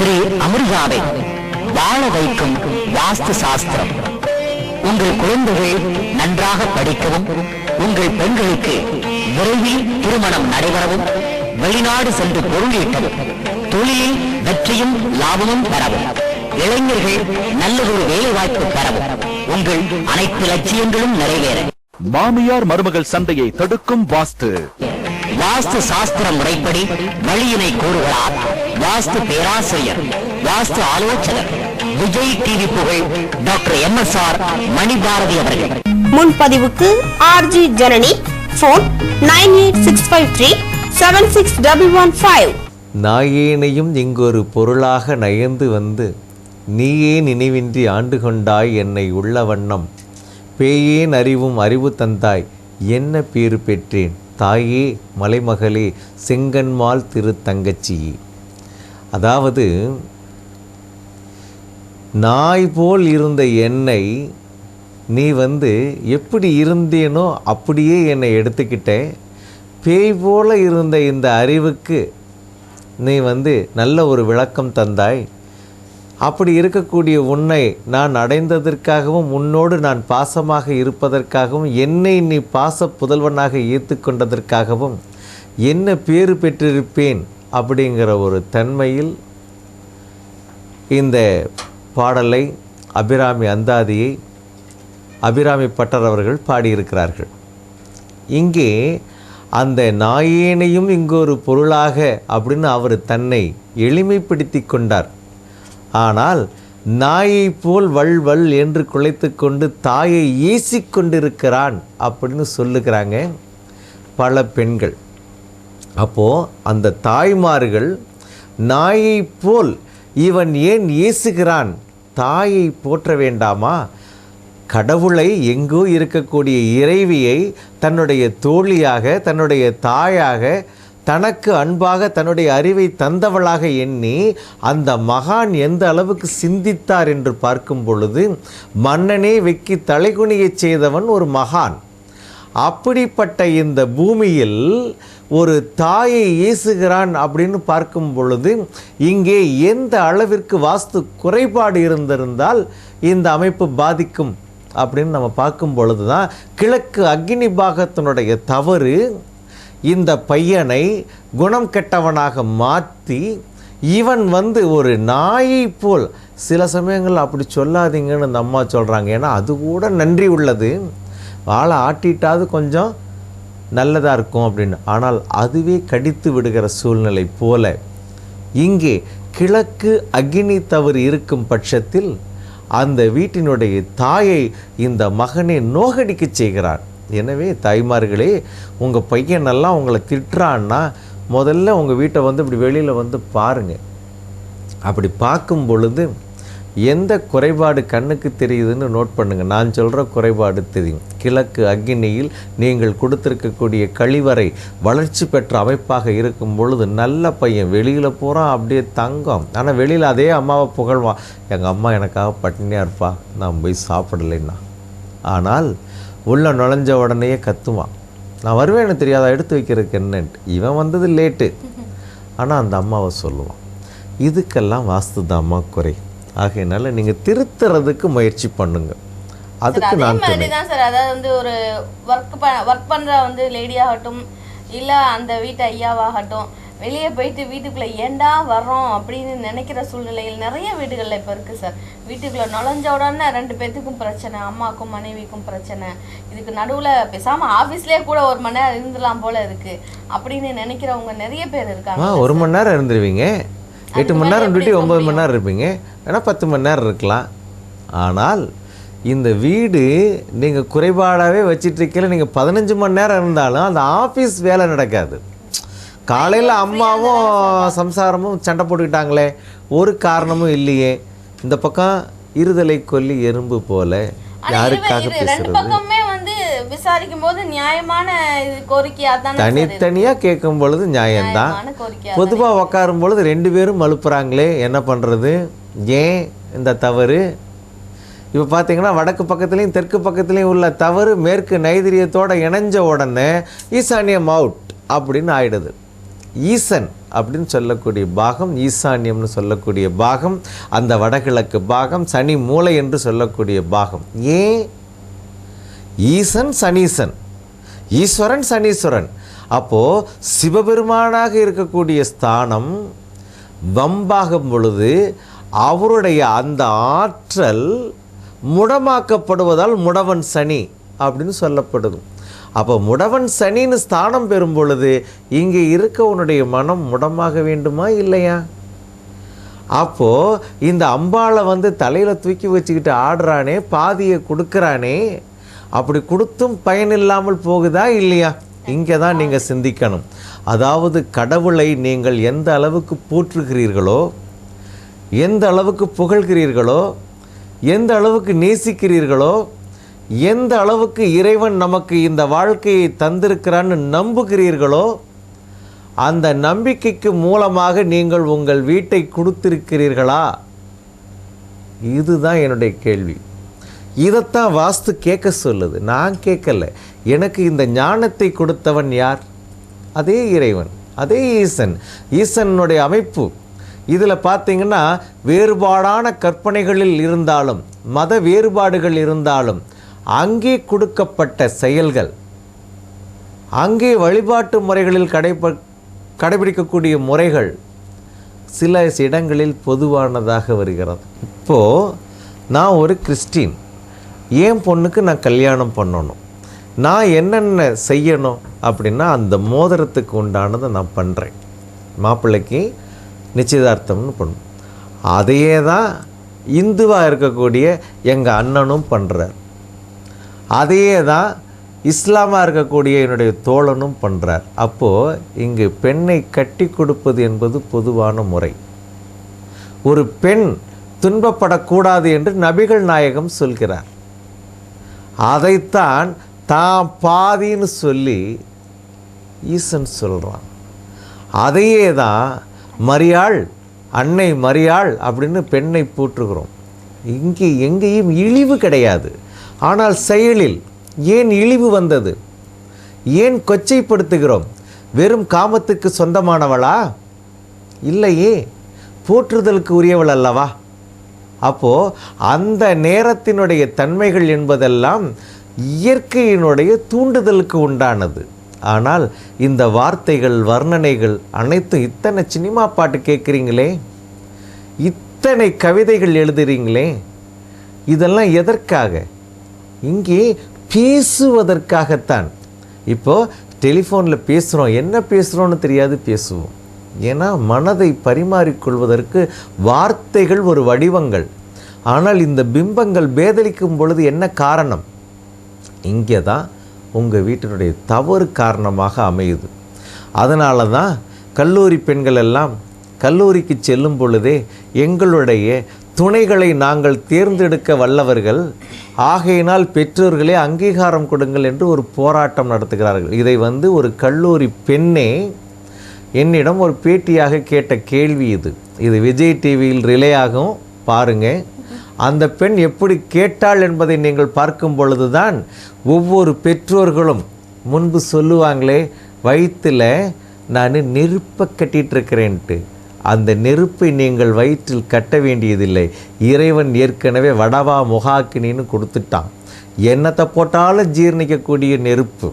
ஸ்ரீ அமிர்தாவை வாழ வைக்கும் வாஸ்து சாஸ்திரம். உங்கள் குழந்தைகள் நன்றாக படிக்கவும், உங்கள் பெண்களுக்கு விரைவில் திருமணம் நடைபெறவும், வெளிநாடு சென்று பொருள் ஈட்டவும், தொழிலில் வெற்றியும் லாபமும் பெறவும், இளைஞர்கள் நல்லதொரு வேலை வாய்ப்பு பெறவும், உங்கள் அனைத்து லட்சியங்களும் நிறைவேற மாமியார் மருமகள் சண்டையை தடுக்கும் வாஸ்து. வாஸ்து சாஸ்திர முறைப்படி வழியினை கூறுகிறார் வாஸ்து பேராசிரியர், வாஸ்து ஆலோசகர், விஜய் டிவி புகழ் டாக்டர் MSR மணிபாரதி அவர்கள். முன்பதிவுக்கு RG ஜனனி, போன் 9865376115. நாயேனையும் இங்கொரு பொருளாக நயந்து வந்து நீயே நினைவின்றி ஆண்டு கொண்டாய் என்னை உள்ள வண்ணம், பேயேன் அறிவும் அறிவு தந்தாய் என்ன பேறு பெற்றேன் தாயே மலைமகளே செங்கன்மால் திரு தங்கச்சியே. அதாவது நாய் போல் இருந்த என்னை நீ எப்படி இருந்தேனோ அப்படியே என்னை எடுத்துக்கிட்டே, பேய் போல இருந்த இந்த அறிவுக்கு நீ நல்ல ஒரு விளக்கம் தந்தாய். அப்படி இருக்கக்கூடிய உன்னை நான் அடைந்ததற்காகவும், உன்னோடு நான் பாசமாக இருப்பதற்காகவும், என்னை நீ பாச புதல்வனாக ஏற்றுக்கொண்டதற்காகவும் என்ன பேறு பெற்றிருப்பேன் அப்படிங்கிற ஒரு தன்மையில் இந்த பாடலை அபிராமி அந்தாதியை அபிராமி பட்டர் அவர்கள் பாடியிருக்கிறார்கள். இங்கே அந்த நாயேனையும் இங்கொரு பொருளாக அப்படின்னு அவர் தன்னை எளிமைப்படுத்தி கொண்டார். ஆனால் நாயை போல் வள் என்று குலைத்து கொண்டு தாயை ஏசிக்கொண்டிருக்கிறான் அப்படின்னு சொல்லுகிறாங்க பல பெண்கள். அப்போது அந்த தாய்மார்கள் நாயை போல் இவன் ஏன் ஏசுகிறான், தாயை போற்ற வேண்டாமா? கடவுளை எங்கோ இருக்கக்கூடிய இறைவியை தன்னுடைய தோழியாக, தன்னுடைய தாயாக, தனக்கு அன்பாக தன்னுடைய அறிவை தந்தவளாக எண்ணி அந்த மகான் எந்த அளவுக்கு சிந்தித்தார் என்று பார்க்கும் பொழுது, மன்னனே வெக்கி தலைகுனியச் செய்தவன் ஒரு மகான். அப்படிப்பட்ட இந்த பூமியில் ஒரு தாயை ஏசுகிறான் அப்படின்னு பார்க்கும் பொழுது, இங்கே எந்த அளவிற்கு வாஸ்து குறைபாடு இருந்திருந்தால் இந்த அமைப்பு பாதிக்கும் அப்படின்னு நம்ம பார்க்கும் பொழுது தான் கிழக்கு அக்னி பாகத்தினுடைய தவறு இந்த பையனை குணம் கெட்டவனாக மாற்றி இவன் ஒரு நாயை போல், சில சமயங்கள் அப்படி சொல்லாதீங்கன்னு இந்த அம்மா சொல்கிறாங்க. ஏன்னா அது கூட நன்றி உள்ளது, வாழை ஆட்டிட்டாவது கொஞ்சம் நல்லதாக இருக்கும் அப்படின்னு. ஆனால் அதுவே கடித்து விடுகிற சூழ்நிலை போல இங்கே கிழக்கு அக்னி தவறு இருக்கும் பட்சத்தில் அந்த வீட்டினுடைய தாயை இந்த மகனை நோகடிக்க செய்கிறான். எனவே தாய்மார்களே, உங்கள் பையனெல்லாம் உங்களை திட்டுறான்னா முதல்ல உங்கள் வீட்டை இப்படி வெளியில் பாருங்கள். அப்படி பார்க்கும் பொழுது எந்த குறைபாடு கண்ணுக்கு தெரியுதுன்னு நோட் பண்ணுங்கள். நான் சொல்கிற குறைபாடு தெரியும். கிழக்கு அக்னியில் நீங்கள் கொடுத்துருக்கக்கூடிய கழிவறை வளர்ச்சி பெற்ற அமைப்பாக இருக்கும் பொழுது நல்ல பையன், வெளியில் போகிறான் அப்படியே தங்கம். ஆனால் வெளியில் அதே அம்மாவை புகழ்வான், எங்கள் அம்மா எனக்காக பட்டினியாக இருப்பா, நான் போய் சாப்பிடலைன்னா. ஆனால் உள்ளே நுழைஞ்ச உடனேயே கத்துவான், நான் வருவேன்னு தெரியாதா எடுத்து வைக்கிறதுக்கு என்னன்ட்டு. இவன் வந்தது லேட்டு, ஆனால் அந்த அம்மாவை சொல்லுவான். இதுக்கெல்லாம் வாஸ்து தான் அம்மா குறை. ஆகையினால நீங்கள் திருத்துறதுக்கு முயற்சி பண்ணுங்க. அதுக்கு நான் தான் சார், அதாவது ஒரு ஒர்க் பண்ணுற லேடி ஆகட்டும், இல்லை அந்த வீட்டு ஐயாவாகட்டும், வெளியே போயிட்டு வீட்டுக்குள்ளே ஏண்டா வர்றோம் அப்படின்னு நினைக்கிற சூழ்நிலையில் நிறைய வீடுகளில் இப்போ இருக்குது சார். வீட்டுக்குள்ளே நுழைஞ்ச உடனே 2 பேர்த்துக்கும் பிரச்சனை, அம்மாவுக்கும் மனைவிக்கும் பிரச்சனை. இதுக்கு நடுவில் பேசாமல் ஆஃபீஸ்லேயே கூட 1 மணி நேரம் இருந்துடலாம் போல இருக்குது அப்படின்னு நினைக்கிறவங்க நிறைய பேர் இருக்காங்க. 1 மணி நேரம் இருந்துருவீங்க, 8 மணி நேரம் டியூட்டி 9 மணி நேரம் இருப்பீங்க, ஏன்னா 10 மணி நேரம் இருக்கலாம். ஆனால் இந்த வீடு நீங்கள் குறைபாடாகவே வச்சிட்ருக்கீங்க. நீங்கள் 15 மணி நேரம் இருந்தாலும் அந்த ஆஃபீஸ் வேலை நடக்காது. காலையில் அம்மாவும் சம்சாரமும் சண்டை போட்டுக்கிட்டாங்களே, ஒரு காரணமும் இல்லையே. இந்த பக்கம் இருதலை கொல்லி எறும்பு போல யாருக்காக பேசுறது? விசாரிக்கும் போது நியாயமான கோரிக்கையா தான், தனித்தனியாக கேட்கும் பொழுது நியாயம்தான். பொதுவாக உட்காரும் பொழுது 2 பேரும் மழுப்புறாங்களே, என்ன பண்ணுறது? ஏன் இந்த தவறு? இப்போ பார்த்தீங்கன்னா வடக்கு பக்கத்துலேயும் தெற்கு பக்கத்துலேயும் உள்ள தவறு மேற்கு நைதிரியத்தோடு இணைஞ்ச உடனே ஈசானியம் அவுட் அப்படின்னு ஆயிடுது. ஈசன் அப்படின்னு சொல்லக்கூடிய பாகம், ஈசான்யம்னு சொல்லக்கூடிய பாகம், அந்த வடகிழக்கு பாகம், சனி மூலை என்று சொல்லக்கூடிய பாகம். ஏன் ஈசன் சனீசன், ஈஸ்வரன் சனீஸ்வரன். அப்போது சிவபெருமானாக இருக்கக்கூடிய ஸ்தானம் வம்பாகும் பொழுது அவருடைய அந்த ஆற்றல் முடமாக்கப்படுவதால் முடவன் சனி அப்படின்னு சொல்லப்படுது. அப்போ முடவன் சனின்னு ஸ்தானம் பெறும் பொழுது இங்கே இருக்க உன்னுடைய மனம் முடமாக வேண்டுமா இல்லையா? அப்போது இந்த அம்பாளை தலையில் தூக்கி வச்சுக்கிட்டு ஆடுறானே, பாதியை கொடுக்குறானே, அப்படி கொடுத்தும் பயனில்லாமல் போகுதா இல்லையா? இங்கே தான் நீங்கள் சிந்திக்கணும். அதாவது கடவுளை நீங்கள் எந்த அளவுக்கு போற்றுகிறீர்களோ, எந்த அளவுக்கு புகழ்கிறீர்களோ, எந்த அளவுக்கு நேசிக்கிறீர்களோ, எந்த அளவுக்கு இறைவன் நமக்கு இந்த வாழ்க்கையை தந்திருக்கிறான்னு நம்புகிறீர்களோ, அந்த நம்பிக்கைக்கு மூலமாக நீங்கள் உங்கள் வீட்டை கொடுத்திருக்கிறீர்களா? இதுதான் என்னுடைய கேள்வி. இதைத்தான் வாஸ்து கேட்க சொல்லுது. நான் கேட்கல. எனக்கு இந்த ஞானத்தை கொடுத்தவன் யார்? அதே இறைவன், அதே ஈசன். ஈசனுடைய அமைப்பு இதில் பார்த்தீங்கன்னா வேறுபாடான கற்பனைகளில் இருந்தாலும், மத வேறுபாடுகள் இருந்தாலும், அங்கே கொடுக்கப்பட்ட செயல்கள், அங்கே வழிபாட்டு முறைகளில் கடைபிடிக்கக்கூடிய முறைகள் சில இடங்களில் பொதுவானதாக வருகிறது. இப்போது நான் ஒரு கிறிஸ்டின், என் பொண்ணுக்கு நான் கல்யாணம் பண்ணணும், நான் என்னென்ன செய்யணும் அப்படின்னா அந்த மோதிரத்துக்கு உண்டானதை நான் பண்ணுறேன். மாப்பிள்ளைக்கு நிச்சயதார்த்தம்னு பண்ணும். அதையே தான் இந்துவாக இருக்கக்கூடிய எங்கள் அண்ணனும் பண்ணுறார். அதையே தான் இஸ்லாமாக இருக்கக்கூடிய என்னுடைய தோழனும் பண்ணுறார். அப்போது இங்கு பெண்ணை கட்டி கொடுப்பது என்பது பொதுவான முறை. ஒரு பெண் துன்பப்படக்கூடாது என்று நபிகள் நாயகம் சொல்கிறார். அதைத்தான் தான் பாதின்னு சொல்லி ஈசன் சொல்கிறான். அதையே தான் மரியாள், அன்னை மரியாள் அப்படின்னு பெண்ணை போற்றுகிறோம். இங்கே எங்கேயும் இழிவு கிடையாது. ஆனால் செயலில் ஏன் இழிவு வந்தது? ஏன் கொச்சைப்படுத்துகிறோம்? வெறும் காமத்துக்கு சொந்தமானவளா? இல்லையே, போற்றுதலுக்கு உரியவள் அல்லவா? அப்போது அந்த நேரத்தினுடைய தன்மைகள் என்பதெல்லாம் இயற்கையினுடைய தூண்டுதலுக்கு உண்டானது. ஆனால் இந்த வார்த்தைகள், வர்ணனைகள் அனைத்தும், இத்தனை சினிமா பாட்டு கேட்குறீங்களே, இத்தனை கவிதைகள் எழுதுறீங்களே, இதெல்லாம் எதற்காக? இங்கே பேசுவதற்காகத்தான். இப்போது டெலிஃபோனில் பேசுகிறோம், என்ன பேசுகிறோன்னு தெரியாது பேசுவோம். ஏன்னா மனதை பரிமாறிக்கொள்வதற்கு வார்த்தைகள் ஒரு வடிவங்கள். ஆனால் இந்த பிம்பங்கள் பேதலிக்கும் பொழுது என்ன காரணம்? இங்கே தான் உங்கள் வீட்டினுடைய தவறு காரணமாக அமையுது. அதனால தான் கல்லூரி பெண்கள் எல்லாம் கல்லூரிக்கு செல்லும் பொழுதே எங்களுடைய துணைகளை நாங்கள் தேர்ந்தெடுக்க வல்லவர்கள், ஆகையினால் பெற்றோர்களே அங்கீகாரம் கொடுங்கள் என்று ஒரு போராட்டம் நடத்துகிறார்கள். இதை ஒரு கல்லூரி பெண்ணே என்னிடம் ஒரு பேட்டியாக கேட்ட கேள்வி இது. இது விஜய் டிவியில் ரிலே ஆகும், பாருங்கள். அந்த பெண் எப்படி கேட்டாள் என்பதை நீங்கள் பார்க்கும் பொழுது தான் ஒவ்வொரு பெற்றோர்களும் முன்பு சொல்லுவாங்களே, வயிற்றில் நான் நெருப்பை கட்டிகிட்ருக்கிறேன்ட்டு, அந்த நெருப்பை நீங்கள் வயிற்றில் கட்ட வேண்டியதில்லை. இறைவன் ஏற்கனவே வடவா முகாக்கினின்னு கொடுத்துட்டான். என்னத்தை போட்டாலும் ஜீர்ணிக்கக்கூடிய நெருப்பு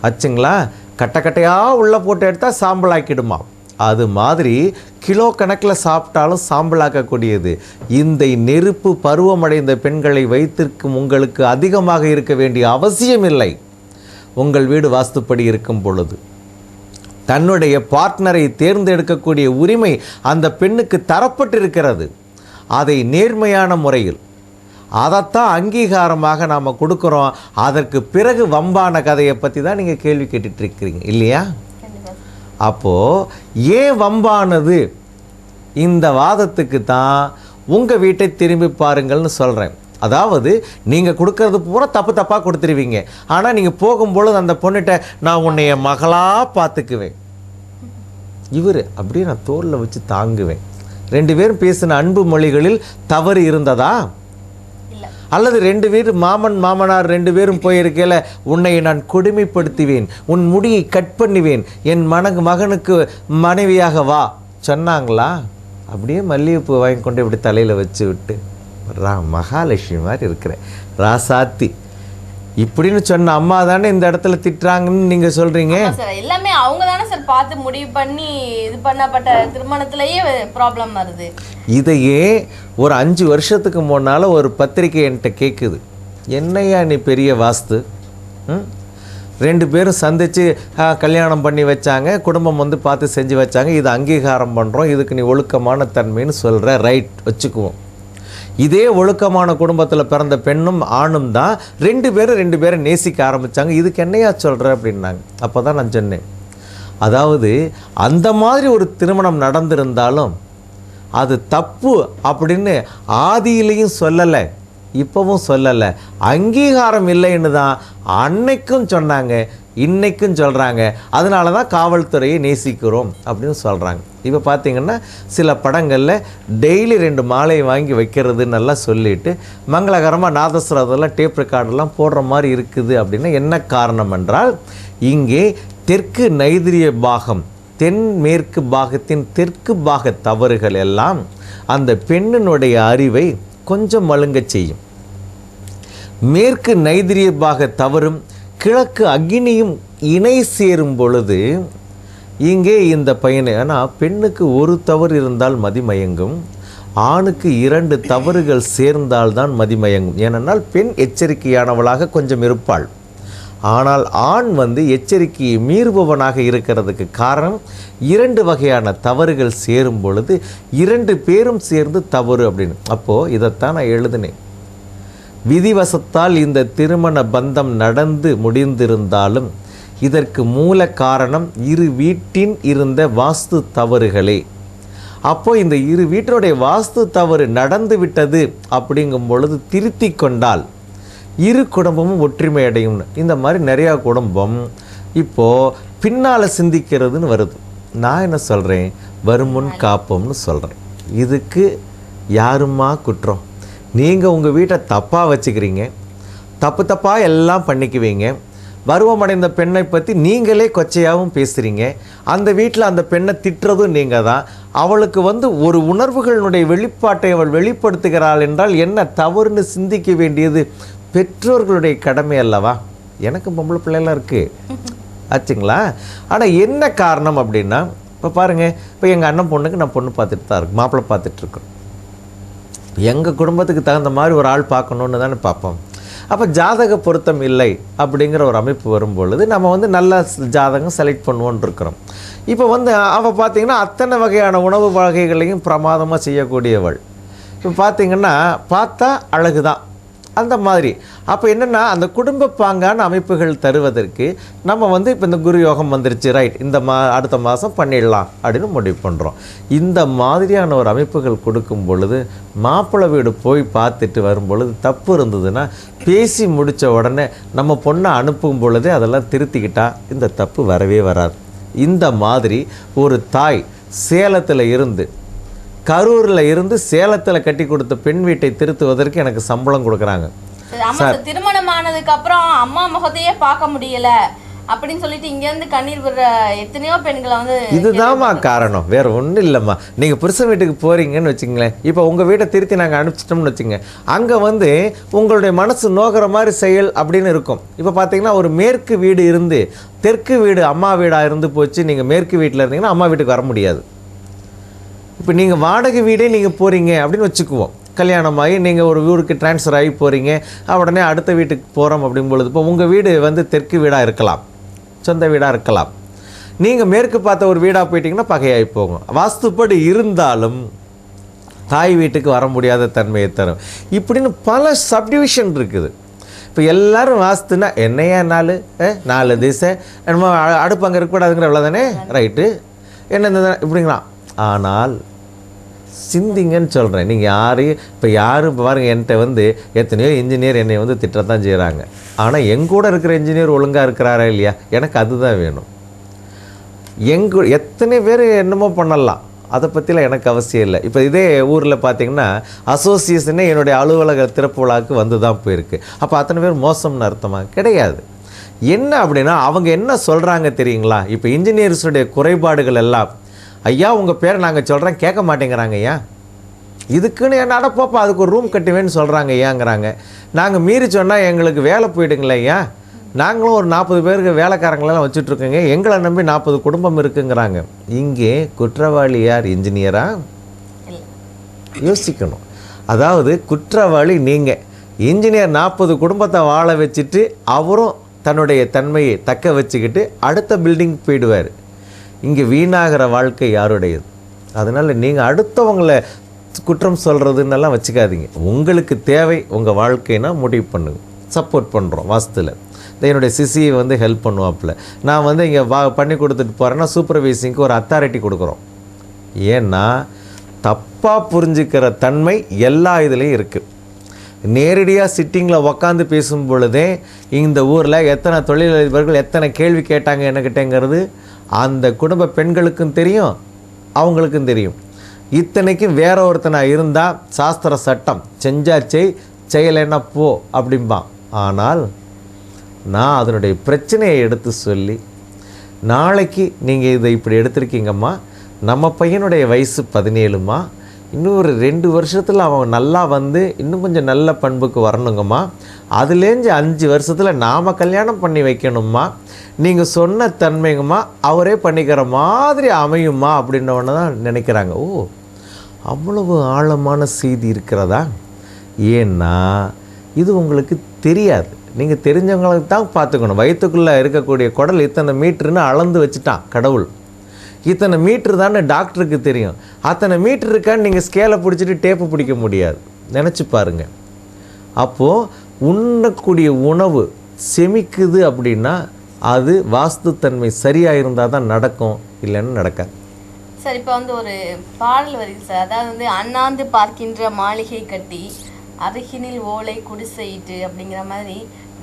ஆச்சுங்களா? கட்டையாக உள்ளே போட்டு எடுத்தால் சாம்பலாக்கிடுமா. அது மாதிரி கிலோ கணக்கில் சாப்பிட்டாலும் சாம்பலாக்கக்கூடியது. இந்த நெருப்பு பருவமடைந்த பெண்களை வைத்திருக்கும் உங்களுக்கு அதிகமாக இருக்க வேண்டிய அவசியம் இல்லை. உங்கள் வீடு வாஸ்துப்படி இருக்கும் பொழுது தன்னுடைய பார்ட்னரை தேர்ந்தெடுக்கக்கூடிய உரிமை அந்த பெண்ணுக்கு தரப்பட்டிருக்கிறது. அதை நேர்மையான முறையில் அதைத்தான் அங்கீகாரமாக நாம் கொடுக்குறோம். அதற்கு பிறகு வம்பான கதையை பற்றி தான் நீங்கள் கேள்வி கேட்டுட்ருக்கிறீங்க இல்லையா? அப்போது ஏன் வம்பானது? இந்த வாதத்துக்கு தான் உங்கள் வீட்டை திரும்பி பாருங்கள்னு சொல்கிறேன். அதாவது நீங்கள் கொடுக்கறது பூரா தப்பாக கொடுத்துருவீங்க. ஆனால் நீங்கள் போகும்பொழுது அந்த பொண்ணுகிட்ட நான் உன்னைய மகளாக பார்த்துக்குவேன், இவர் அப்படியே நான் தோளில் வச்சு தாங்குவேன். 2 பேரும் பேசின அன்பு மொழிகளில் தவறு இருந்ததா? அல்லது 2 பேர் மாமனார் 2 பேரும் போயிருக்கையில் உன்னை நான் கொடுமைப்படுத்துவேன், உன் முடியை கட் பண்ணுவேன், என் மகனுக்கு மனைவியாக வா சொன்னாங்களா? அப்படியே மல்லிகைப்பூ வாங்கி கொண்டு இப்படி தலையில் வச்சு விட்டு மகாலட்சுமி மாதிரி இருக்கிறேன் ராசாத்தி இப்படின்னு சொன்ன அம்மா தானே இந்த இடத்துல திட்டுறாங்கன்னு நீங்க சொல்றீங்க. சார் எல்லாமே அவங்க தானே சார் பார்த்து முடிவு பண்ணி இது பண்ணப்பட்ட திருமணத்திலேயே ப்ராப்ளம் வருது. இதையே ஒரு 5 வருஷத்துக்கு முன்னால ஒரு பத்திரிகை என்கிட்ட கேட்குது, என்னையா நீ பெரிய வாஸ்து, 2 பேரும் சந்திச்சு கல்யாணம் பண்ணி வச்சாங்க, குடும்பம் வந்து பார்த்து செஞ்சு வச்சாங்க, இது அங்கீகாரம் பண்ணுறோம், இதுக்கு நீ ஒழுக்கமான தன்மைன்னு சொல்கிற, ரைட் வச்சுக்குவோம். இதே ஒழுக்கமான குடும்பத்தில் பிறந்த பெண்ணும் ஆணும் தான் 2 பேரை நேசிக்க ஆரம்பித்தாங்க, இதுக்கு என்னையா சொல்கிற அப்படின்னாங்க. அப்போ தான் நான் சொன்னேன், அதாவது அந்த மாதிரி ஒரு திருமணம் நடந்திருந்தாலும் அது தப்பு அப்படின்னு ஆதியிலையும் சொல்லலை, இப்போவும் சொல்லலை, அங்கீகாரம் இல்லைன்னு தான் அன்னைக்கும் சொன்னாங்க, இன்னைக்கும் சொல்கிறாங்க. அதனால தான் காவல்துறையை நேசிக்கிறோம் அப்படின்னு சொல்கிறாங்க. இப்போ பார்த்தீங்கன்னா சில படங்களில் டெய்லி 2 மாலை வாங்கி வைக்கிறதுன்னு எல்லாம் சொல்லிட்டு மங்களகரமாக நாதஸ்வரத்தெல்லாம் டேப் ரெக்கார்டெல்லாம் போடுற மாதிரி இருக்குது. அப்படின்னா என்ன காரணம் என்றால், இங்கே தெற்கு நைதிரிய பாகம் தென்மேற்கு பாகத்தின் தெற்கு பாக தவறுகள் எல்லாம் அந்த பெண்ணினுடைய அறிவை கொஞ்சம் மழுங்க செய்யும். மேற்கு நைதிரிய பாக தவறும் கிழக்கு அக்னியும் இணை சேரும் பொழுது இங்கே இந்த பையனை, ஆனால் பெண்ணுக்கு ஒரு தவறு இருந்தால் மதிமயங்கும், ஆணுக்கு 2 தவறுகள் சேர்ந்தால்தான் மதிமயங்கும். ஏனென்றால் பெண் எச்சரிக்கையானவளாக கொஞ்சம் இருப்பாள், ஆனால் ஆண் வந்து எச்சரிக்கையை மீறுபவனாக இருக்கிறதுக்கு காரணம் 2 வகையான தவறுகள் சேரும் பொழுது 2 பேரும் சேர்ந்து தவறு அப்படின்னு. அப்போது இதைத்தான் நான் எழுதினேன், விதிவசத்தால் இந்த திருமண பந்தம் நடந்து முடிந்திருந்தாலும் இதற்கு மூல காரணம் 2 வீட்டின் இருந்த வாஸ்து தவறுகளே. அப்போது இந்த 2 வீட்டினுடைய வாஸ்து தவறு நடந்து விட்டது அப்படிங்கும் பொழுது திருத்தி கொண்டால் 2 குடும்பமும் ஒற்றுமை அடையும்னு. இந்த மாதிரி நிறையா குடும்பம் இப்போது பின்னால் சிந்திக்கிறதுன்னு வருது. நான் என்ன சொல்கிறேன், வருமுன் காப்போம்னு சொல்கிறேன். இதுக்கு யாருமா குற்றம்? நீங்கள் உங்கள் வீட்டை தப்பாக வச்சுக்கிறீங்க, தப்பாக எல்லாம் பண்ணிக்குவீங்க, பருவமடைந்த பெண்ணை பற்றி நீங்களே கொச்சையாகவும் பேசுகிறீங்க, அந்த வீட்டில் அந்த பெண்ணை திட்டுறதும் நீங்கள் தான். அவளுக்கு வந்து ஒரு உணர்வுகளினுடைய வெளிப்பாட்டை அவள் வெளிப்படுத்துகிறாள் என்றால் என்ன தவறுன்னு சிந்திக்க வேண்டியது பெற்றோர்களுடைய கடமை அல்லவா? எனக்கு பொம்பளை பிள்ளைலாம் இருக்குது ஆச்சுங்களா. ஆனால் என்ன காரணம் அப்படின்னா, இப்போ பாருங்கள், இப்போ எங்கள் அண்ணன் பொண்ணுக்கு நான் பொண்ணு பார்த்துட்டு தான் இருக்கு, மாப்பிள்ளை பார்த்துட்ருக்கோம். எங்கள் குடும்பத்துக்கு தகுந்த மாதிரி ஒரு ஆள் பார்க்கணுன்னு தானே பார்ப்போம். அப்போ ஜாதக பொருத்தம் இல்லை அப்படிங்கிற ஒரு அமைப்பு வரும்பொழுது நம்ம வந்து நல்ல ஜாதகம் செலக்ட் பண்ணுவோன்னு இருக்கிறோம். இப்போ வந்து அவள் பார்த்திங்கன்னா அத்தனை வகையான உணவு வகைகளையும் பிரமாதமாக செய்யக்கூடியவள். இப்போ பார்த்திங்கன்னா பார்த்தா அழகு தான் அந்த மாதிரி. அப்போ என்னென்னா அந்த குடும்ப பாங்கான அமைப்புகள் தருவதற்கு நம்ம வந்து இப்போ இந்த குரு யோகம் வந்துருச்சு, ரைட், இந்த அடுத்த மாதம் பண்ணிடலாம் அப்படின்னு முடிவு பண்ணுறோம். இந்த மாதிரியான ஒரு அமைப்புகள் கொடுக்கும் பொழுது மாப்பிள்ளை வீடு போய் பார்த்துட்டு வரும் பொழுது தப்பு இருந்ததுன்னா பேசி முடித்த உடனே நம்ம பொண்ணை அனுப்பும் பொழுதே அதெல்லாம் திருத்திக்கிட்டா இந்த தப்பு வரவே வராது. இந்த மாதிரி ஒரு தாய் சேலத்தில் இருந்து கரூரில் இருந்து சேலத்தில் கட்டி கொடுத்த பெண் வீட்டை திருத்துவதற்கு எனக்கு சம்பளம் கொடுக்குறாங்க. திருமணம் ஆனதுக்கு அப்புறம் அம்மா முகத்தையே பார்க்க முடியல அப்படின்னு சொல்லிட்டு இங்கேருந்து கண்ணீர் விடுற எத்தனையோ பெண்களை வந்து இதுதான்மா காரணம், வேற ஒன்றும் இல்லைம்மா. நீங்கள் புருஷன் வீட்டுக்கு போகிறீங்கன்னு வச்சுங்களேன், இப்போ உங்கள் வீட்டை திருத்தி நாங்கள் அனுப்பிச்சிட்டோம்னு வச்சுங்க, அங்கே வந்து உங்களுடைய மனசு நோக்கிற மாதிரி செயல் அப்படின்னு இருக்கும். இப்போ பார்த்தீங்கன்னா ஒரு மேற்கு வீடு இருந்து தெற்கு வீடு அம்மா வீடாக இருந்து போச்சு, நீங்கள் மேற்கு வீட்டில் இருந்தீங்கன்னா அம்மா வீட்டுக்கு வர முடியாது. இப்போ நீங்கள் வாடகை வீடே நீங்கள் போகிறீங்க அப்படின்னு வச்சுக்குவோம், கல்யாணமாகி நீங்கள் ஒரு ஊருக்கு ட்ரான்ஸ்ஃபர் ஆகி போகிறீங்க, உடனே அடுத்த வீட்டுக்கு போகிறோம் அப்படிங்கும்பொழுது இப்போ உங்கள் வீடு வந்து தெற்கு வீடாக இருக்கலாம், சொந்த வீடாக இருக்கலாம், நீங்கள் மேற்கு பார்த்த ஒரு வீடாக போயிட்டீங்கன்னா பகையாகி போகும். வாஸ்துப்படி இருந்தாலும் தாய் வீட்டுக்கு வர முடியாத தன்மையை தரும். இப்படின்னு பல சப்டிவிஷன் இருக்குது. இப்போ எல்லோரும் வாஸ்துன்னா என்னையா 4 திசை என்னமோ அடுப்பு அங்கே இருக்கக்கூடாதுங்கிற அவ்வளோ தானே, ரைட்டு, என்ன இப்படிங்களாம். ஆனால் சிந்திங்கன்னு சொல்கிறேன். நீங்கள் யாரையும் இப்போ யாரும் பாருங்கள், என்கிட்ட வந்து எத்தனையோ இன்ஜினியர் என்னை வந்து திட்டத்தான் செய்கிறாங்க. ஆனால் எங்கூட இருக்கிற இன்ஜினியர் ஒழுங்காக இருக்கிறாரா இல்லையா, எனக்கு அதுதான் வேணும். எத்தனை பேர் என்னமோ பண்ணலாம், அதை பற்றிலாம் எனக்கு அவசியம் இல்லை. இப்போ இதே ஊரில் பார்த்தீங்கன்னா அசோசியேஷனே என்னுடைய அலுவலக திறப்பு விழாவுக்கு வந்து தான் போயிருக்கு. அப்போ அத்தனை பேர் மோசம்னு அர்த்தமா? கிடையாது. என்ன அப்படின்னா அவங்க என்ன சொல்கிறாங்க தெரியுங்களா? இப்போ இன்ஜினியர்ஸுடைய குறைபாடுகள் எல்லாம், ஐயா உங்கள் பேரை நாங்கள் சொல்கிறோம் கேட்க மாட்டேங்கிறாங்க ஐயா, இதுக்குன்னு என்ன அடப்போப்பா அதுக்கு ஒரு ரூம் கட்டுவேன்னு சொல்கிறாங்க ஐயாங்கிறாங்க. நாங்கள் மீறி சொன்னால் எங்களுக்கு வேலை போயிடுங்களே ஐயா, நாங்களும் ஒரு 40 பேருக்கு வேலைக்காரங்களெல்லாம் வச்சுட்ருக்கோங்க, எங்களை நம்பி 40 குடும்பம் இருக்குங்கிறாங்க. இங்கே குற்றவாளி யார்? இன்ஜினியரா? யோசிக்கணும். அதாவது குற்றவாளி நீங்கள். இன்ஜினியர் 40 குடும்பத்தை வாழ வச்சுட்டு அவரும் தன்னுடைய தன்மையை தக்க வச்சுக்கிட்டு அடுத்த பில்டிங் போயிடுவார். இங்கே வீணாகிற வாழ்க்கை யாருடையது? அதனால் நீங்கள் அடுத்தவங்களை குற்றம் சொல்கிறதுன்னெல்லாம் வச்சுக்காதீங்க. உங்களுக்கு தேவை உங்கள் வாழ்க்கைனா முடிவு பண்ணுங்க. சப்போர்ட் பண்ணுறோம் வாஸ்துவில். என்னுடைய சிசியை வந்து ஹெல்ப் பண்ணுவாப்பில். நான் வந்து இங்கே பண்ணி கொடுத்துட்டு போகிறேன்னா சூப்பர்வைசிங்க்கு ஒரு அத்தாரிட்டி கொடுக்குறோம். ஏன்னா தப்பாக புரிஞ்சுக்கிற தன்மை எல்லா இதுலேயும் இருக்குது. நேரடியாக சிட்டிங்கில் உக்காந்து பேசும் பொழுதே இந்த ஊரில் எத்தனை தொழிலதிபர்கள் எத்தனை கேள்வி கேட்டாங்க என்னக்கிட்டேங்கிறது அந்த குடும்ப பெண்களுக்கும் தெரியும், அவங்களுக்கும் தெரியும். இத்தனைக்கும் வேற ஒருத்தனாக இருந்தால் சாஸ்திர சட்டம் செஞ்சா செய்யலைன்னா போ அப்படிம்பான். ஆனால் நான் அதனுடைய பிரச்சனையை எடுத்து சொல்லி, நாளைக்கு நீங்கள் இதை இப்படி எடுத்திருக்கீங்கம்மா, நம்ம பையனுடைய வயசு 17ம்மா, இன்னும் ஒரு 2 வருஷத்தில் அவன் நல்லா வந்து இன்னும் கொஞ்சம் நல்ல பண்புக்கு வரணுங்கம்மா, அதுலேருந்து 5 வருஷத்தில் நாம் கல்யாணம் பண்ணி வைக்கணும்மா, நீங்கள் சொன்ன தன்மைங்கம்மா அவரே பண்ணிக்கிற மாதிரி அமையுமா அப்படின்னவொன்னு தான் நினைக்கிறாங்க. ஓ, அவ்வளவு ஆழமான செய்தி இருக்கிறதா? ஏன்னா இது உங்களுக்கு தெரியாது. நீங்கள் தெரிஞ்சவங்களுக்கு தான் பார்த்துக்கணும். வயிற்றுக்குள்ளே இருக்கக்கூடிய குடல் இத்தனை மீட்டருன்னு அளந்து வச்சுட்டான் கடவுள். இத்தனை மீட்ரு தானே டாக்டருக்கு தெரியும். அத்தனை மீட்ரு இருக்கான்னு நீங்கள் ஸ்கேலை பிடிச்சிட்டு டேப்பு பிடிக்க முடியாது. நினச்சி பாருங்கள். அப்போது உண்ணக்கூடிய உணவு செமிக்குது அப்படின்னா அது வாஸ்துத்தன்மை சரியாக இருந்தால் தான் நடக்கும், இல்லைன்னு நடக்காது. சார் இப்போ வந்து ஒரு பாடல் வருது சார், அதாவது வந்து அண்ணாந்து பார்க்கின்ற மாளிகை கட்டி அருகினில் ஓலை குடிசையிட்டு அப்படிங்கிற மாதிரி.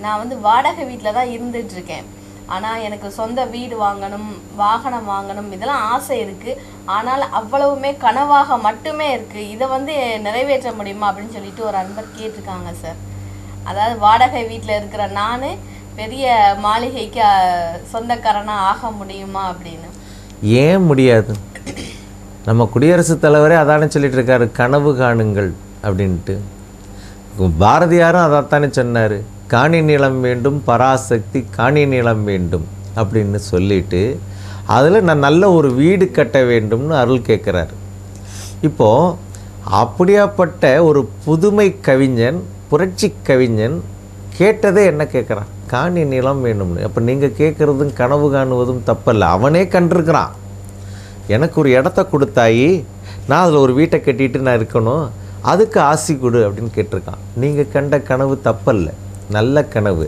நான் வந்து வாடகை வீட்டில் தான் இருந்துகிட்ருக்கேன். ஆனால் எனக்கு சொந்த வீடு வாங்கணும், வாகனம் வாங்கணும், இதெல்லாம் ஆசை இருக்குது. ஆனால் அவ்வளவுமே கனவாக மட்டுமே இருக்குது. இதை வந்து நிறைவேற்ற முடியுமா அப்படின்னு சொல்லிட்டு ஒரு அன்பர் கேட்டிருக்காங்க சார். அதாவது வாடகை வீட்டில் இருக்கிற நான் பெரிய மாளிகைக்கு சொந்தக்காரனாக ஆக முடியுமா அப்படின்னு. ஏன் முடியாது? நம்ம குடியரசுத் தலைவரே அதானே சொல்லிட்டு இருக்காரு, கனவு காணுங்கள் அப்படின்ட்டு. பாரதியாரும் அதைத்தானே சொன்னார், காணி நிலம் வேண்டும் பராசக்தி காணி நிலம் வேண்டும் அப்படின்னு சொல்லிட்டு அதில் நான் நல்ல ஒரு வீடு கட்ட வேண்டும்னு அருள் கேட்குறாரு. இப்போது அப்படியாப்பட்ட ஒரு புதுமை கவிஞன், புரட்சி கவிஞன் கேட்டதே என்ன கேட்குறான்? காணி நிலம் வேணும்னு. அப்போ நீங்கள் கேட்குறதும் கனவு காணுவதும் தப்பல்ல. அவனே கண்டிருக்கிறான். எனக்கு ஒரு இடத்த கொடுத்தாயி, நான் அதில் ஒரு வீட்டை கட்டிட்டு நான் இருக்கணும், அதுக்கு ஆசி கொடு அப்படின்னு கேட்டிருக்கான். நீங்கள் கண்ட கனவு தப்பல்ல, நல்ல கனவு.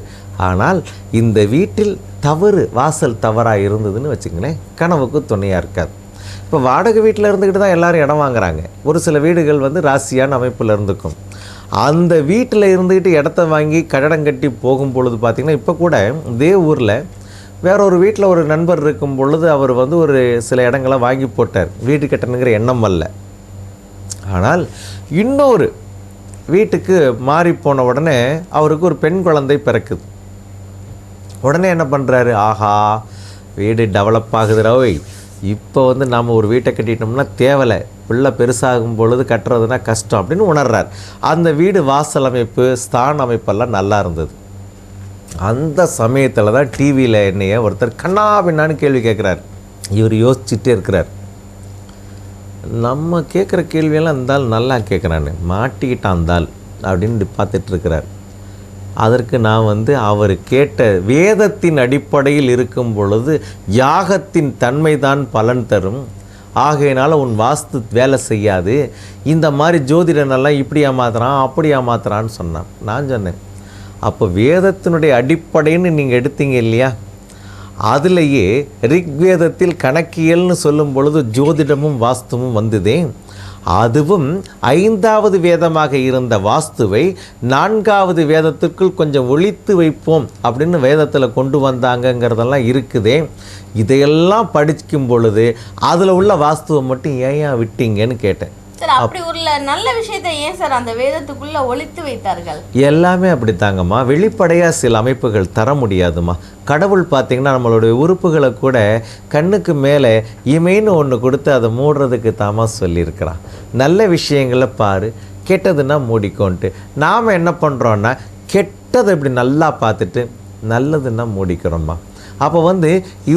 ஆனால் இந்த வீட்டில் தவறு, வாசல் தவறாக இருந்ததுன்னு வச்சுங்களேன், கனவுக்கு துணையாக இருக்காது. இப்போ வாடகை வீட்டில் இருந்துக்கிட்டு தான் எல்லோரும் இடம் வாங்குறாங்க. ஒரு சில வீடுகள் வந்து ராசியான அமைப்பில் இருந்துக்கும். அந்த வீட்டில் இருந்துக்கிட்டு இடத்த வாங்கி கட்டடம் கட்டி போகும் பொழுது பார்த்திங்கன்னா, இப்போ கூட இதே ஊரில் வேற ஒரு வீட்டில் ஒரு நண்பர் இருக்கும் பொழுது அவர் வந்து ஒரு சில இடங்களை வாங்கி போட்டார். வீடு கட்டணுங்கிற எண்ணம் அல்ல. ஆனால் இன்னொரு வீட்டுக்கு மாறி போன உடனே அவருக்கு ஒரு பெண் குழந்தை பிறக்குது. உடனே என்ன பண்ணுறாரு, ஆஹா வீடு டெவலப் ஆகுதுராவை, இப்போ வந்து நாம் ஒரு வீட்டை கட்டிட்டோம்னா தேவலை, பிள்ளை பெருசாகும் பொழுது கட்டுறதுனா கஷ்டம் அப்படின்னு உணர்றார். அந்த வீடு வாசல் அமைப்பு, ஸ்தான அமைப்பெல்லாம் நல்லா இருந்தது. அந்த சமயத்தில் தான் டிவியில் என்னைய ஒருத்தர் கண்ணா பின்னான்னு கேள்வி கேட்குறார். இவர் யோசிச்சுட்டே இருக்கிறார். நம்ம கேட்குற கேள்வியெல்லாம் இருந்தால் நல்லா கேட்குறான்னு மாட்டிக்கிட்டான் இருந்தால் அப்படின்னு பார்த்துட்ருக்கிறார். அதற்கு நான் வந்து அவர் கேட்ட வேதத்தின் அடிப்படையில் இருக்கும் பொழுது யாகத்தின் தன்மைதான் பலன் தரும், ஆகையினால உன் வாஸ்து வேலை செய்யாது, இந்த மாதிரி ஜோதிடனெல்லாம் இப்படி ஏமாத்துறான் அப்படி ஏமாத்துறான்னு சொன்னான். நான் சொன்னேன், அப்போ வேதத்தினுடைய அடிப்படைன்னு நீங்கள் எடுத்தீங்க இல்லையா, அதிலேயே ரிக்வேதத்தில் கணக்கியல்னு சொல்லும் பொழுது ஜோதிடமும் வாஸ்துவும் வந்ததே. அதுவும் 5வது வேதமாக இருந்த வாஸ்துவை 4வது வேதத்திற்குள் கொஞ்சம் ஒழித்து வைப்போம் அப்படின்னு வேதத்தில் கொண்டு வந்தாங்கங்கிறதெல்லாம் இருக்குதே. இதையெல்லாம் படிக்கும் பொழுது அதில் உள்ள வாஸ்துவை மட்டும் ஏன் விட்டீங்கன்னு கேட்டேன். சார், அப்படி ஒரு நல்ல விஷயத்தை ஏன் சார் அந்த வேதத்துக்குள்ள ஒளித்து வைத்தார்கள்? எல்லாமே அப்படித்தாங்கம்மா. வெளிப்படையாக சில அமைப்புகள் தர முடியாதுமா. கடவுள் பார்த்திங்கன்னா நம்மளுடைய உறுப்புகளை கூட கண்ணுக்கு மேலே இமைன்னு ஒன்று கொடுத்து அதை மூடுறதுக்கு தாமா சொல்லியிருக்கிறான். நல்ல விஷயங்களை பாரு, கெட்டதுன்னா மூடிக்கோன்ட்டு. நாம் என்ன பண்ணுறோன்னா கெட்டதை இப்படி நல்லா பார்த்துட்டு நல்லதுன்னா மூடிக்கிறோம்மா. அப்போ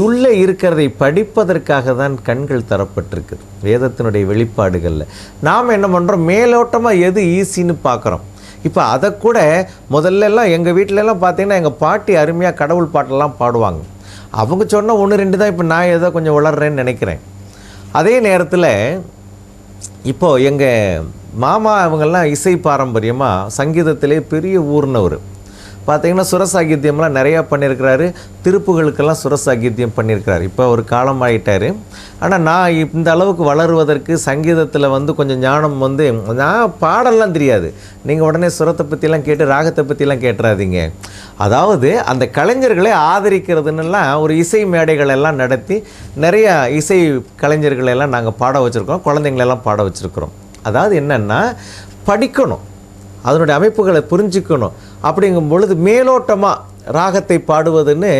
உள்ளே இருக்கிறதை படிப்பதற்காக தான் கண்கள் தரப்பட்டிருக்கு வேதத்தினுடைய வெளிப்பாடுகளில். நாம் என்ன பண்ணுறோம், மேலோட்டமாக எது ஈஸின்னு பார்க்குறோம். இப்போ அதை கூட முதல்லலாம் எங்கள் வீட்டிலலாம் பார்த்திங்கன்னா எங்கள் பாட்டி அருமையாக கடவுள் பாட்டெல்லாம் பாடுவாங்க. அவங்க சொன்ன 1-2 தான் இப்போ நான் ஏதோ கொஞ்சம் வளர்றேன்னு நினைக்கிறேன். அதே நேரத்தில் இப்போது எங்கள் மாமா அவங்கெல்லாம் இசை பாரம்பரியமாக சங்கீதத்திலே பெரிய ஊர்னவர். பார்த்திங்கன்னா சுரசாகித்யம்லாம் நிறையா பண்ணியிருக்கிறாரு. திருப்புகளுக்கெல்லாம் சுரசாகித்யம் பண்ணியிருக்கிறாரு. இப்போ ஒரு காலம் ஆகிட்டார். ஆனால் நான் இந்த அளவுக்கு வளருவதற்கு சங்கீதத்தில் கொஞ்சம் ஞானம் நான் பாடலாம் தெரியாது. நீங்கள் உடனே சுரத்தை பற்றிலாம் கேட்டு ராகத்தை பற்றிலாம் கேட்டுறாதீங்க. அதாவது அந்த கலைஞர்களை ஆதரிக்கிறதுன்னெல்லாம் ஒரு இசை மேடைகளெல்லாம் நடத்தி நிறையா இசை கலைஞர்களெல்லாம் நாங்கள் பாட வச்சுருக்கோம், குழந்தைங்களெல்லாம் பாட வச்சுருக்குறோம். அதாவது என்னென்னா படிக்கணும், அதனுடைய அமைப்புகளை புரிஞ்சுக்கணும். அப்படிங்கும் பொழுது மேலோட்டமாக ராகத்தை பாடுவதுன்னு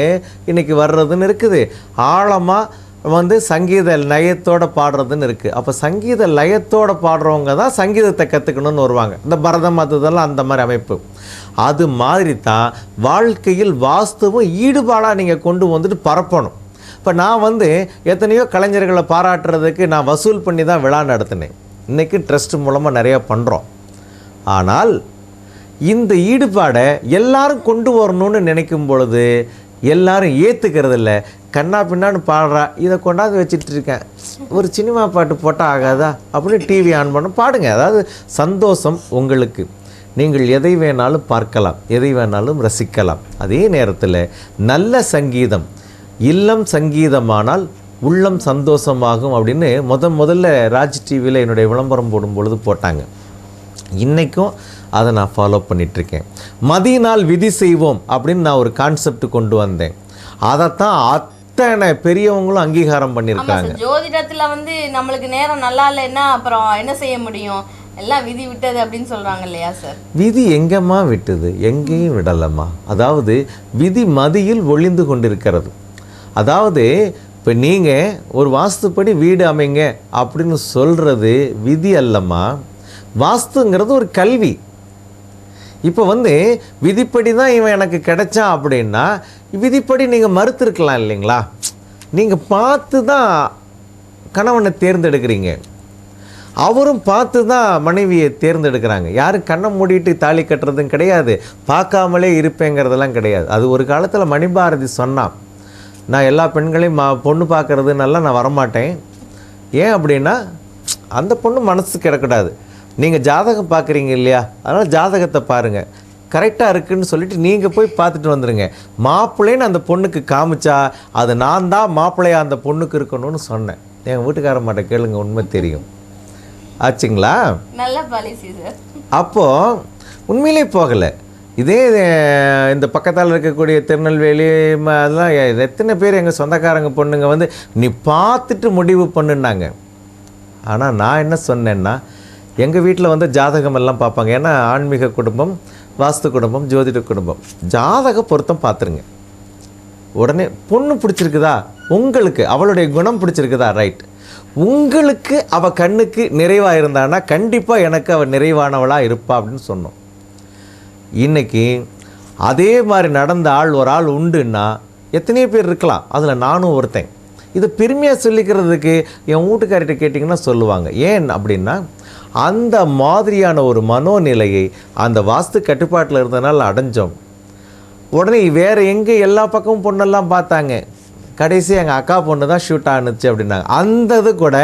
இன்றைக்கி வர்றதுன்னு இருக்குது, ஆழமாக சங்கீத லயத்தோடு பாடுறதுன்னு இருக்குது. அப்போ சங்கீத லயத்தோடு பாடுறவங்க தான் சங்கீதத்தை கற்றுக்கணும்னு வருவாங்க. இந்த பரதம் அதெல்லாம் அந்த மாதிரி அமைப்பு. அது மாதிரி தான் வாழ்க்கையில் வாஸ்துவும் ஈடுபாடாக நீங்கள் கொண்டு வந்துட்டு பரப்பணும். இப்போ நான் எத்தனையோ கலைஞர்களை பாராட்டுறதுக்கு நான் வசூல் பண்ணி தான் விழா நடத்தினேன். இன்றைக்கி ட்ரஸ்ட் மூலமாக நிறையா பண்ணுறோம். ஆனால் இந்த ஈடுபாடை எல்லாரும் கொண்டு வரணும்னு நினைக்கும் பொழுது எல்லாரும் ஏற்றுக்கிறது இல்லை. கண்ணா பின்னான்னு பாடுறா, இதை கொண்டாந்து வச்சுட்டு இருக்கேன், ஒரு சினிமா பாட்டு போட்டால் ஆகாதா அப்படின்னு டிவி ஆன் பண்ண பாடுங்க. அதாவது சந்தோஷம் உங்களுக்கு. நீங்கள் எதை வேணாலும் பார்க்கலாம், எதை வேணாலும் ரசிக்கலாம். அதே நேரத்தில் நல்ல சங்கீதம், இல்லம் சங்கீதமானால் உள்ளம் சந்தோஷமாகும் அப்படின்னு முதல்ல ராஜ் டிவியில் என்னுடைய விளம்பரம் போடும் பொழுது போட்டாங்க. இன்றைக்கும் அதை நான் ஃபாலோ பண்ணிகிட்ருக்கேன். மதியினால் விதி செய்வோம் அப்படின்னு நான் ஒரு கான்செப்ட் கொண்டு வந்தேன். அதைத்தான் அத்தனை பெரியவங்களும் அங்கீகாரம் பண்ணியிருக்காங்க. ஜோதிடத்தில் நம்மளுக்கு நேரம் நல்லா இல்லைன்னா அப்புறம் என்ன செய்ய முடியும், எல்லாம் விதி விட்டது அப்படின்னு சொல்கிறாங்க இல்லையா சார்? விதி எங்கேம்மா விட்டது? எங்கேயும் விடலம்மா. அதாவது விதி மதியில் ஒளிந்து கொண்டிருக்கிறது. அதாவது இப்போ நீங்கள் ஒரு வாஸ்துப்படி வீடு அமைங்க அப்படின்னு சொல்கிறது விதி அல்லம்மா. வாஸ்துங்கிறது ஒரு கல்வி. இப்போ விதிப்படி தான் இவன் எனக்கு கிடைச்சான் அப்படின்னா விதிப்படி நீங்கள் மறுத்திருக்கலாம் இல்லைங்களா? நீங்கள் பார்த்து தான் கணவனை தேர்ந்தெடுக்கிறீங்க, அவரும் பார்த்து தான் மனைவியை தேர்ந்தெடுக்கிறாங்க. யாரும் கண்ணை மூடிட்டு தாலி கட்டுறதும் கிடையாது, பார்க்காமலே இருப்பேங்கிறதெல்லாம் கிடையாது. அது ஒரு காலத்தில் மணிபாரதி சொன்னான், நான் எல்லா பெண்களையும் பொண்ணு பார்க்குறதுனால நான் வரமாட்டேன். ஏன் அப்படின்னா அந்த பொண்ணு மனசு கிடக்கூடாது. நீங்கள் ஜாதகம் பார்க்குறீங்க இல்லையா, அதனால் ஜாதகத்தை பாருங்கள், கரெக்டாக இருக்குதுன்னு சொல்லிவிட்டு நீங்கள் போய் பார்த்துட்டு வந்துடுங்க. மாப்பிள்ளைன்னு அந்த பொண்ணுக்கு காமிச்சா அது நான் தான் மாப்பிள்ளையா அந்த பொண்ணுக்கு இருக்கணும்னு சொன்னேன். எங்கள் வீட்டுக்கார மாட்ட கேளுங்க, உண்மை தெரியும். ஆச்சுங்களா? நல்ல பாலிசி சார். அப்போது உண்மையிலே போகலை. இதே இந்த பக்கத்தால் இருக்கக்கூடிய திருநெல்வேலி அதெல்லாம் எத்தனை பேர் எங்கள் சொந்தக்காரங்க பொண்ணுங்க நீ பார்த்துட்டு முடிவு பண்ணுன்னாங்க. ஆனால் நான் என்ன சொன்னேன்னா, எங்கள் வீட்டில் ஜாதகம் எல்லாம் பார்ப்பாங்க. ஏன்னா ஆன்மீக குடும்பம், வாஸ்து குடும்பம், ஜோதிட குடும்பம். ஜாதக பொருத்தம் பார்த்துருங்க. உடனே பொண்ணு பிடிச்சிருக்குதா உங்களுக்கு, அவளுடைய குணம் பிடிச்சிருக்குதா, ரைட். உங்களுக்கு அவள் கண்ணுக்கு நிறைவாக இருந்தான்னா கண்டிப்பாக எனக்கு அவள் நிறைவானவளாக இருப்பா அப்படின்னு சொன்னோம். இன்றைக்கி அதே மாதிரி நடந்த ஒரு ஆள் உண்டுன்னா எத்தனையோ பேர் இருக்கலாம், அதில் நானும் ஒருத்தன். இது பெருமையாக சொல்லிக்கிறதுக்கு என் வீட்டுக்காரிட்ட கேட்டிங்கன்னா சொல்லுவாங்க. ஏன் அப்படின்னா அந்த மாதிரியான ஒரு மனோநிலையை அந்த வாஸ்து கட்டுப்பாட்டில் இருந்தனால அடைஞ்சோம். உடனே வேறு எங்கே எல்லா பக்கமும் பொண்ணெல்லாம் பார்த்தாங்க, கடைசி எங்கள் அக்கா பொண்ணு தான் ஷூட் ஆணுச்சு அப்படின்னாங்க. அந்த இது கூட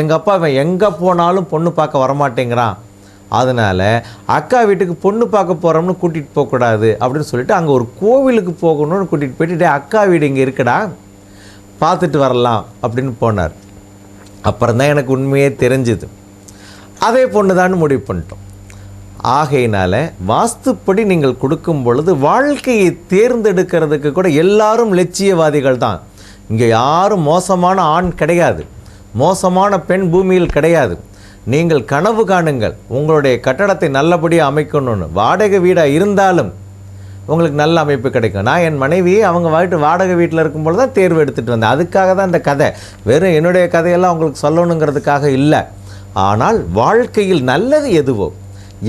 எங்கள் அப்பா அவன் எங்கே போனாலும் பொண்ணு பார்க்க வரமாட்டேங்கிறான், அதனால் அக்கா வீட்டுக்கு பொண்ணு பார்க்க போகிறோம்னு கூட்டிகிட்டு போகக்கூடாது அப்படின்னு சொல்லிட்டு அங்கே ஒரு கோவிலுக்கு போகணும்னு கூட்டிகிட்டு போயிட்டு அக்கா வீடு இங்கே இருக்குடா பார்த்துட்டு வரலாம் அப்படின்னு போனார். அப்புறம் தான் எனக்கு உண்மையே தெரிஞ்சுது. அதே பொண்ணு தான் முடிவு பண்ணிட்டோம். ஆகையினால வாஸ்துப்படி நீங்கள் கொடுக்கும் பொழுது வாழ்க்கையை தேர்ந்தெடுக்கிறதுக்கு கூட எல்லாரும் லட்சியவாதிகள் தான். இங்கே யாரும் மோசமான ஆண் கிடையாது, மோசமான பெண் பூமியில் கிடையாது. நீங்கள் கனவு காணுங்கள், உங்களுடைய கட்டடத்தை நல்லபடியாக அமைக்கணும்னு. வாடகை வீடாக இருந்தாலும் உங்களுக்கு நல்ல அமைப்பு கிடைக்கும். நான் என் மனைவி அவங்க வாடகை வீட்டில் இருக்கும்போது தான் தேர்வு எடுத்துகிட்டு வந்தேன். அதுக்காக தான் இந்த கதை, வெறும் என்னுடைய கதையெல்லாம் உங்களுக்கு சொல்லணுங்கிறதுக்காக இல்லை. ஆனால் வாழ்க்கையில் நல்லது எதுவோ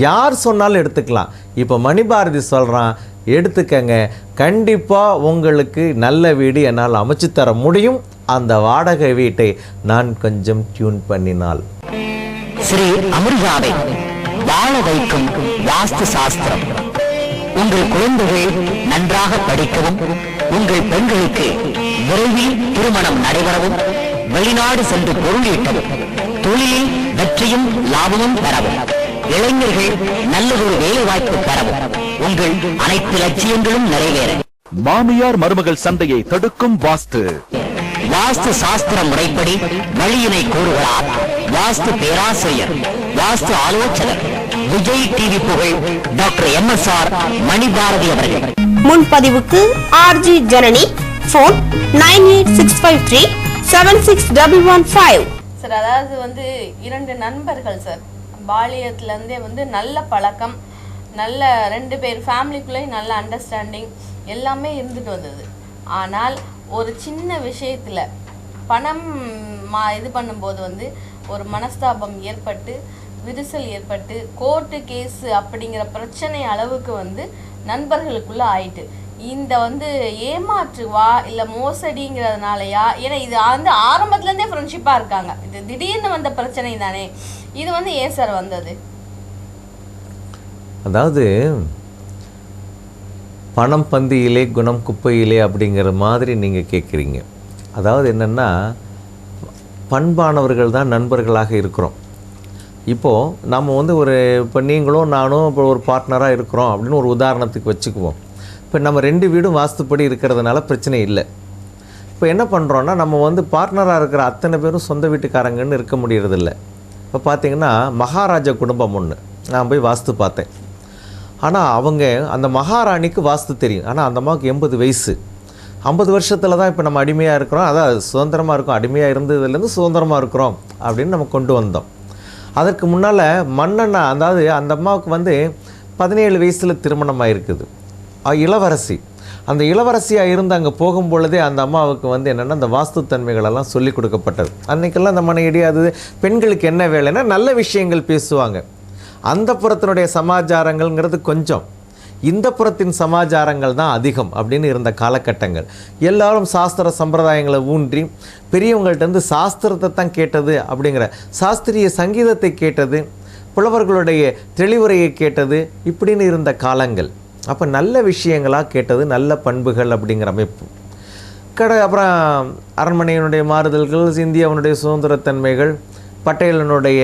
யார் சொன்னாலும் எடுத்துக்கலாம். இப்போ மணிபாரதி சொல்கிறான், எடுத்துக்கங்க, கண்டிப்பாக உங்களுக்கு நல்ல வீடு என்னால் அமைச்சு தர முடியும். அந்த வாடகை வீட்டை நான் கொஞ்சம் டியூன் பண்ணினால். ஸ்ரீ அமிர்தாவை வாழ வைக்கும் வாஸ்து சாஸ்திரம். உங்கள் குழந்தைகள் நன்றாக படிக்கவும், உங்கள் பெண்களுக்கு விரைவில் திருமணம் நடைபெறவும், வெளிநாடு சென்று பொருள் ஈட்டவும், தொழிலில் வெற்றியும் லாபமும் பெறவும், இளைஞர்கள் நல்லதொரு வேலை வாய்ப்பு பெறவும், உங்கள் அனைத்து லட்சியங்களும் நிறைவேற மாமியார் மருமகள் சண்டையை தடுக்கும் வாஸ்து. வாஸ்து சாஸ்திர முறைப்படி வழியினை கூறுகிறார் வாஸ்து பேராசிரியர், வாஸ்து ஆலோசகர், விஜய் டிவி புகழ் டாக்டர் MSR மணிபாரதி அவர்கள். முன்பதிவுக்கு RG ஜனனி, போன் 9865376115. சார், அதாவது வந்து 2 நண்பர்கள் சார், பாலியத்துலேருந்தே நல்ல பழக்கம், நல்ல 2 பேர் ஃபேமிலிக்குள்ளே நல்ல அண்டர்ஸ்டாண்டிங் எல்லாமே இருந்துட்டு வந்தது. ஆனால் ஒரு சின்ன விஷயத்தில் பணம் இது பண்ணும்போது ஒரு மனஸ்தாபம் ஏற்பட்டு, விரிசல் ஏற்பட்டு, கோர்ட்டு கேஸு அப்படிங்கிற பிரச்சனை அளவுக்கு நண்பர்களுக்குள்ளே ஆயிட்டு. இந்த ஏமாற்றுவா இல்லை மோசடிங்கிறதுனாலயா? ஏன்னா இது ஆரம்பத்துலேருந்தே ஃப்ரெண்ட்ஷிப்பாக இருக்காங்க, இது திடீர்னு வந்த பிரச்சனை தானே. இது ஏன் சார் வந்தது? அதாவது பணம் பந்தியிலே குணம் குப்பையிலே அப்படிங்கிற மாதிரி நீங்கள் கேட்குறீங்க. அதாவது என்னென்னா, பண்பானவர்கள் தான் நண்பர்களாக இருக்கிறோம். இப்போது நம்ம இப்போ நீங்களும் நானும் இப்போ ஒரு பார்ட்னராக இருக்கிறோம் அப்படின்னு ஒரு உதாரணத்துக்கு வச்சுக்குவோம். இப்போ நம்ம 2 வீடும் வாஸ்துப்படி இருக்கிறதுனால பிரச்சனை இல்லை. இப்போ என்ன பண்ணுறோன்னா, நம்ம பார்ட்னராக இருக்கிற அத்தனை பேரும் சொந்த வீட்டுக்காரங்கன்னு இருக்க முடியறதில்ல. இப்போ பார்த்திங்கன்னா மகாராஜா குடும்பம் ஒன்று நான் போய் வாஸ்து பார்த்தேன். ஆனால் அவங்க அந்த மகாராணிக்கு வாஸ்து தெரியும். ஆனால் அந்த அம்மாவுக்கு 80 வயசு. 50 வருஷத்தில் தான் இப்போ நம்ம அடிமையாக இருக்கிறோம், அதாவது சுதந்திரமாக இருக்கோம். அடிமையாக இருந்ததுலேருந்து சுதந்திரமாக இருக்கிறோம் அப்படின்னு நம்ம கொண்டு வந்தோம். அதற்கு முன்னால் மன்னனா, அதாவது அந்த அம்மாவுக்கு 17 வயசில் திருமணம் ஆகிருக்குது. இளவரசி. அந்த இளவரசியாக இருந்து அங்கே போகும்பொழுதே அந்த அம்மாவுக்கு என்னென்னா அந்த வாஸ்துத்தன்மைகளெல்லாம் சொல்லிக் கொடுக்கப்பட்டது. அன்றைக்கெல்லாம் அந்த மனையடி அது பெண்களுக்கு என்ன வேலைன்னா நல்ல விஷயங்கள் பேசுவாங்க. அந்த புறத்தினுடைய சமாச்சாரங்கள்ங்கிறது கொஞ்சம், இந்த புறத்தின் சமாச்சாரங்கள் தான் அதிகம் அப்படின்னு இருந்த காலகட்டங்கள். எல்லாரும் சாஸ்திர சம்பிரதாயங்களை ஊன்றி பெரியவங்கள்ட்ட சாஸ்திரத்தை தான் கேட்டது, அப்படிங்கிற சாஸ்திரிய சங்கீதத்தை கேட்டது, புலவர்களுடைய தெளிவுரையை கேட்டது, இப்படின்னு இருந்த காலங்கள். அப்போ நல்ல விஷயங்களாக கேட்டது, நல்ல பண்புகள் அப்படிங்கிற அமைப்பு. அப்புறம் அரண்மனையினுடைய மாறுதல்கள், இந்தியாவினுடைய சுதந்திரத்தன்மைகள், பட்டேலனுடைய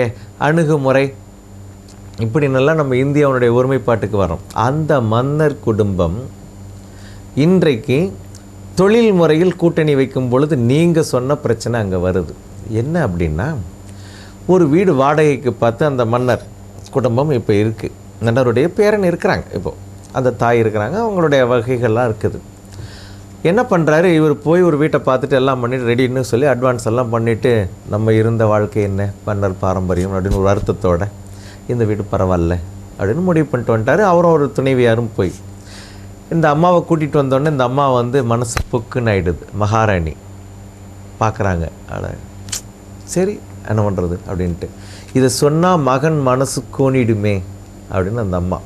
அணுகுமுறை, இப்படி நல்லா நம்ம இந்தியாவுடைய ஒருமைப்பாட்டுக்கு வரோம். அந்த மன்னர் குடும்பம் இன்றைக்கு தொழில் முறையில் கூட்டணி வைக்கும் பொழுது நீங்கள் சொன்ன பிரச்சனை அங்கே வருது. என்ன அப்படின்னா, ஒரு வீடு வாடகைக்கு பார்த்து அந்த மன்னர் குடும்பம் இப்போ இருக்குது. மன்னருடைய பேரன் இருக்கிறாங்க, இப்போது அந்த தாய் இருக்கிறாங்க, அவங்களுடைய வகைகள்லாம் இருக்குது. என்ன பண்ணுறாரு, இவர் போய் ஒரு வீட்டை பார்த்துட்டு எல்லாம் பண்ணிவிட்டு ரெடின்னு சொல்லி அட்வான்ஸ் எல்லாம் பண்ணிவிட்டு, நம்ம இருந்த வாழ்க்கை என்ன மன்னர் பாரம்பரியம் அப்படின்னு ஒரு அர்த்தத்தோட இந்த வீடு பரவாயில்ல அப்படின்னு முடிவு பண்ணிட்டு வந்துட்டார். அவரும் ஒரு துணைவியாரும் போய் இந்த அம்மாவை கூட்டிகிட்டு வந்தோடனே இந்த அம்மா மனசு பொக்குன்னு ஆகிடுது. மகாராணி பார்க்குறாங்க, சரி என்ன பண்ணுறது அப்படின்ட்டு. இதை சொன்னால் மகன் மனசு கோணிடுமே அப்படின்னு அந்த அம்மா,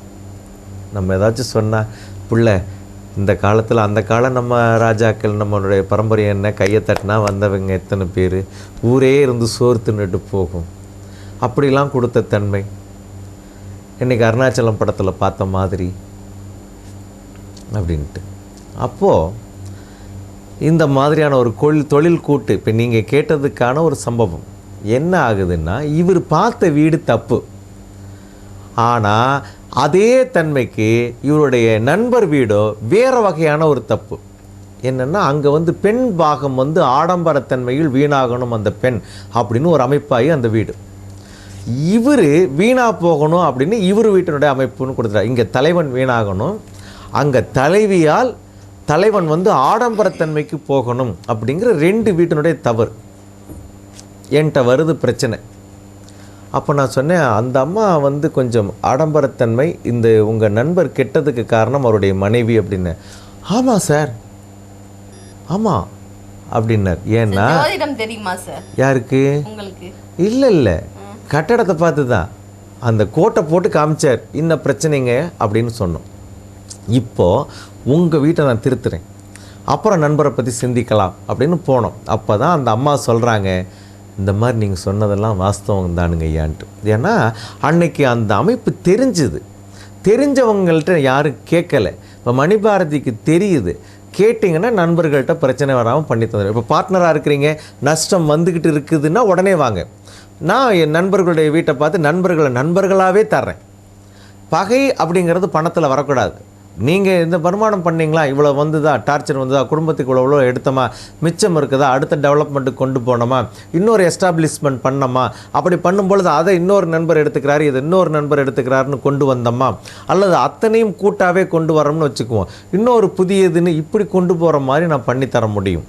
நம்ம ஏதாச்சும் சொன்னால் பிள்ளை இந்த காலத்தில் அந்த காலம் நம்ம ராஜாக்கள் நம்மளுடைய பரம்பரை என்ன, கையை தட்டினா வந்தவங்க எத்தனை பேர், ஊரே இருந்து சோறு தின்னுட்டு போகும், அப்படிலாம் கொடுத்த தன்மை. இன்றைக்கி அருணாச்சலம் படத்தில் பார்த்த மாதிரி அப்படின்ட்டு. அப்போது இந்த மாதிரியான ஒரு தொழில் கூட்டு இப்போ நீங்கள் கேட்டதுக்கான ஒரு சம்பவம் என்ன ஆகுதுன்னா, இவர் பார்த்த வீடு தப்பு. ஆனால் அதே தன்மைக்கு இவருடைய நண்பர் வீடோ வேறு வகையான ஒரு தப்பு. என்னென்னா, அங்கே பெண் பாகம் ஆடம்பரத்தன்மையில் வீணாகணும் அந்த பெண் அப்படின்னு ஒரு அமைப்பாகி அந்த வீடு. இவர் வீணாக போகணும் அப்படின்னு இவர் வீட்டினுடைய அமைப்புன்னு கொடுத்துட்டார். இங்கே தலைவன் வீணாகணும், அங்கே தலைவியால் தலைவன் வந்து ஆடம்பரத்தன்மைக்கு போகணும் அப்படிங்கிற 2 வீட்டினுடைய தவறு என்கிட்ட வருது பிரச்சனை. அப்போ நான் சொன்னேன், அந்த அம்மா வந்து கொஞ்சம் ஆடம்பரத்தன்மை, இந்த உங்கள் நண்பர் கெட்டதுக்கு காரணம் அவருடைய மனைவி அப்படின்னு. ஆமாம் சார், ஆமாம் அப்படின்னார். ஏன்னா ஜோதிடம் தெரியுமா சார் யாருக்கு? உங்களுக்கு? இல்லை, கட்டடத்தை பார்த்து தான் அந்த கோட்டை போட்டு காமிச்சார், இன்ன பிரச்சனைங்க அப்படின்னு சொன்னோம். இப்போது உங்கள் வீட்டை நான் திருத்துறேன், அப்புறம் நண்பரை பற்றி சிந்திக்கலாம் அப்படின்னு போனோம். அப்போ தான் அந்த அம்மா சொல்கிறாங்க, இந்த மாதிரி நீங்கள் சொன்னதெல்லாம் வாஸ்தவம் தானுங்க ஐயான்ட்டு. ஏன்னா அன்னைக்கு அந்த அமைப்பு தெரிஞ்சவங்கள்ட்ட யாரும் கேட்கலை. இப்போ மணிபாரதிக்கு தெரியுது, கேட்டிங்கன்னா நண்பர்கள்ட்ட பிரச்சனை வராமல் பண்ணி தந்துடும். இப்போ பார்ட்னராக இருக்கிறீங்க, நஷ்டம் வந்துக்கிட்டு இருக்குதுன்னா உடனே வாங்க. நான் என் நண்பர்களுடைய வீட்டை பார்த்து நண்பர்களாகவே தர்றேன். பகை அப்படிங்கிறது பணத்தில் வரக்கூடாது. நீங்கள் இந்த வருமானம் பண்ணிங்களா, இவ்வளோ வந்துதா, டார்ச்சர் வந்துதா, குடும்பத்துக்கு இவ்வளோ எடுத்தோமா, மிச்சம் இருக்குதா, அடுத்த டெவலப்மெண்ட்டுக்கு கொண்டு போனோமா, இன்னொரு எஸ்டாப்ளிஷ்மெண்ட் பண்ணோமா, அப்படி பண்ணும்பொழுது அதை இன்னொரு நண்பர் எடுத்துக்கிறாரு, இதை இன்னொரு நண்பர் எடுத்துக்கிறாருன்னு கொண்டு வந்தோமா, அல்லது அத்தனையும் கூட்டாகவே கொண்டு வரோம்னு வச்சுக்குவோம், இன்னொரு புதியதுன்னு இப்படி கொண்டு போகிற மாதிரி நான் பண்ணித்தர முடியும்.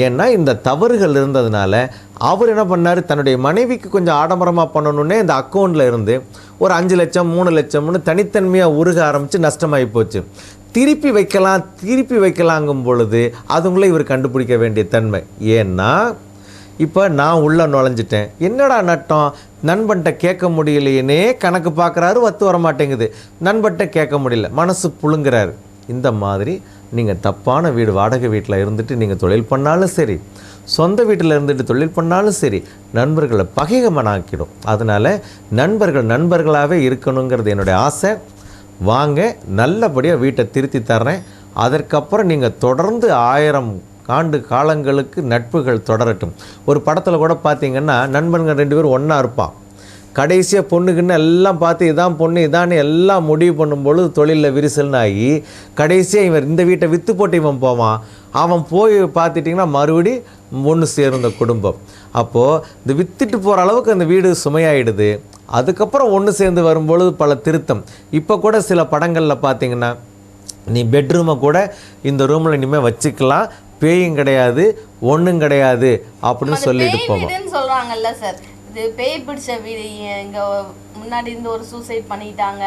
ஏன்னா இந்த தவறுகள் இருந்ததுனால அவர் என்ன பண்ணார், தன்னுடைய மனைவிக்கு கொஞ்சம் ஆடம்பரமாக பண்ணணுன்னே இந்த அக்கௌண்ட்டில் இருந்து ஒரு 5 லட்சம் 3 லட்சம்னு தனித்தன்மையாக உருக ஆரம்பித்து நஷ்டமாகி போச்சு. திருப்பி வைக்கலாங்கும் பொழுது அதுங்களே இவர் கண்டுபிடிக்க வேண்டிய தன்மை. ஏன்னா இப்போ நான் உள்ளே நுழைஞ்சிட்டேன், என்னடா நட்டம், நண்பன்கிட்ட கேட்க முடியலையேனே கணக்கு பார்க்குறாரு, வத்து வர மாட்டேங்குது, நண்பன்கிட்ட கேட்க முடியல, மனசு புழுங்குறாரு. இந்த மாதிரி நீங்கள் தப்பான வீடு, வாடகை வீட்டில் இருந்துட்டு நீங்கள் தொழில் பண்ணாலும் சரி, சொந்த வீட்டில் இருந்துட்டு தொழில் பண்ணாலும் சரி, நண்பர்களை பகைகமனாக்கிடும். அதனால் நண்பர்களாகவே இருக்கணுங்கிறது என்னுடைய ஆசை. வாங்க, நல்லபடியாக வீட்டை திருத்தி தர்றேன். அதற்கப்புறம் நீங்கள் தொடர்ந்து 1000 ஆண்டு காலங்களுக்கு நட்புகள் தொடரட்டும். ஒரு படத்தில் கூட பார்த்தீங்கன்னா நண்பர்கள் 2 பேரும் ஒன்றா இருப்பான். கடைசியாக பொண்ணுக்குன்னு எல்லாம் பார்த்து இதான் பொண்ணு இதான்னு எல்லாம் முடிவு பண்ணும்பொழுது தொழிலில் விரிசல்னு ஆகி கடைசியாக இவன் இந்த வீட்டை விற்று போட்டு இவன் போவான். அவன் போய் பார்த்துட்டிங்கன்னா மறுபடி ஒன்று சேர்ந்த குடும்பம். அப்போது இந்த விற்றுட்டு போகிற அளவுக்கு அந்த வீடு சுமையாயிடுது. அதுக்கப்புறம் ஒன்று சேர்ந்து வரும்பொழுது பல திருத்தம். இப்போ கூட சில படங்களில் பார்த்தீங்கன்னா நீ பெட்ரூமை கூட இந்த ரூமில் இனிமேல் வச்சுக்கலாம், பேயும் கிடையாது ஒன்றும் கிடையாது அப்படின்னு சொல்லிட்டு போவோம் சொல்கிறாங்கல்ல சார். இது பேய் பிடிச்ச வீடு, இங்கே முன்னாடி இருந்து ஒரு சூசைட் பண்ணிட்டாங்க,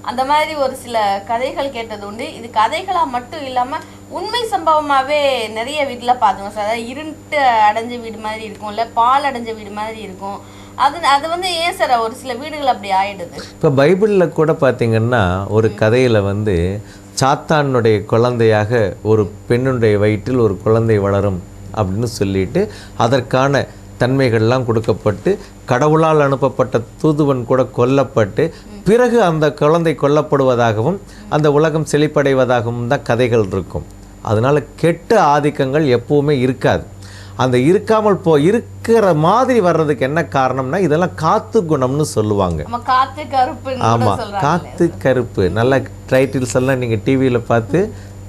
அந்த மாதிரி ஒரு சில கதைகள் கேட்டது உண்டு. இது கதைகளாக மட்டும் இல்லாமல் உண்மை சம்பவமாகவே நிறைய வீட்டில் பார்த்துக்கோங்க சார். அதாவது இருட்டு அடைஞ்ச வீடு மாதிரி இருக்கும், இல்லை பால் அடைஞ்ச வீடு மாதிரி இருக்கும். அது வந்து ஏன் சார் ஒரு சில வீடுகள் அப்படி ஆயிடுது? இப்போ பைபிளில் கூட பார்த்தீங்கன்னா ஒரு கதையில் வந்து சாத்தானுடைய குழந்தையாக ஒரு பெண்ணுடைய வயிற்றில் ஒரு குழந்தை வளரும் அப்படின்னு சொல்லிட்டு அதற்கான தன்மைகள்லாம் கொடுக்கப்பட்டு கடவுளால் அனுப்பப்பட்ட தூதுவன் கூட கொல்லப்பட்டு பிறகு அந்த குழந்தை கொல்லப்படுவதாகவும் அந்த உலகம் செழிப்படைவதாகவும் தான் கதைகள் இருக்கும். அதனால் கெட்ட ஆதிக்கங்கள் எப்பவுமே இருக்காது. அந்த இருக்காமல் இருக்கிற மாதிரி வர்றதுக்கு என்ன காரணம்னா இதெல்லாம் காத்து குணம்னு சொல்லுவாங்க. ஆமாம், காத்து கருப்பு. நல்ல டைட்டில்ஸ் எல்லாம் நீங்கள் டிவியில் பார்த்து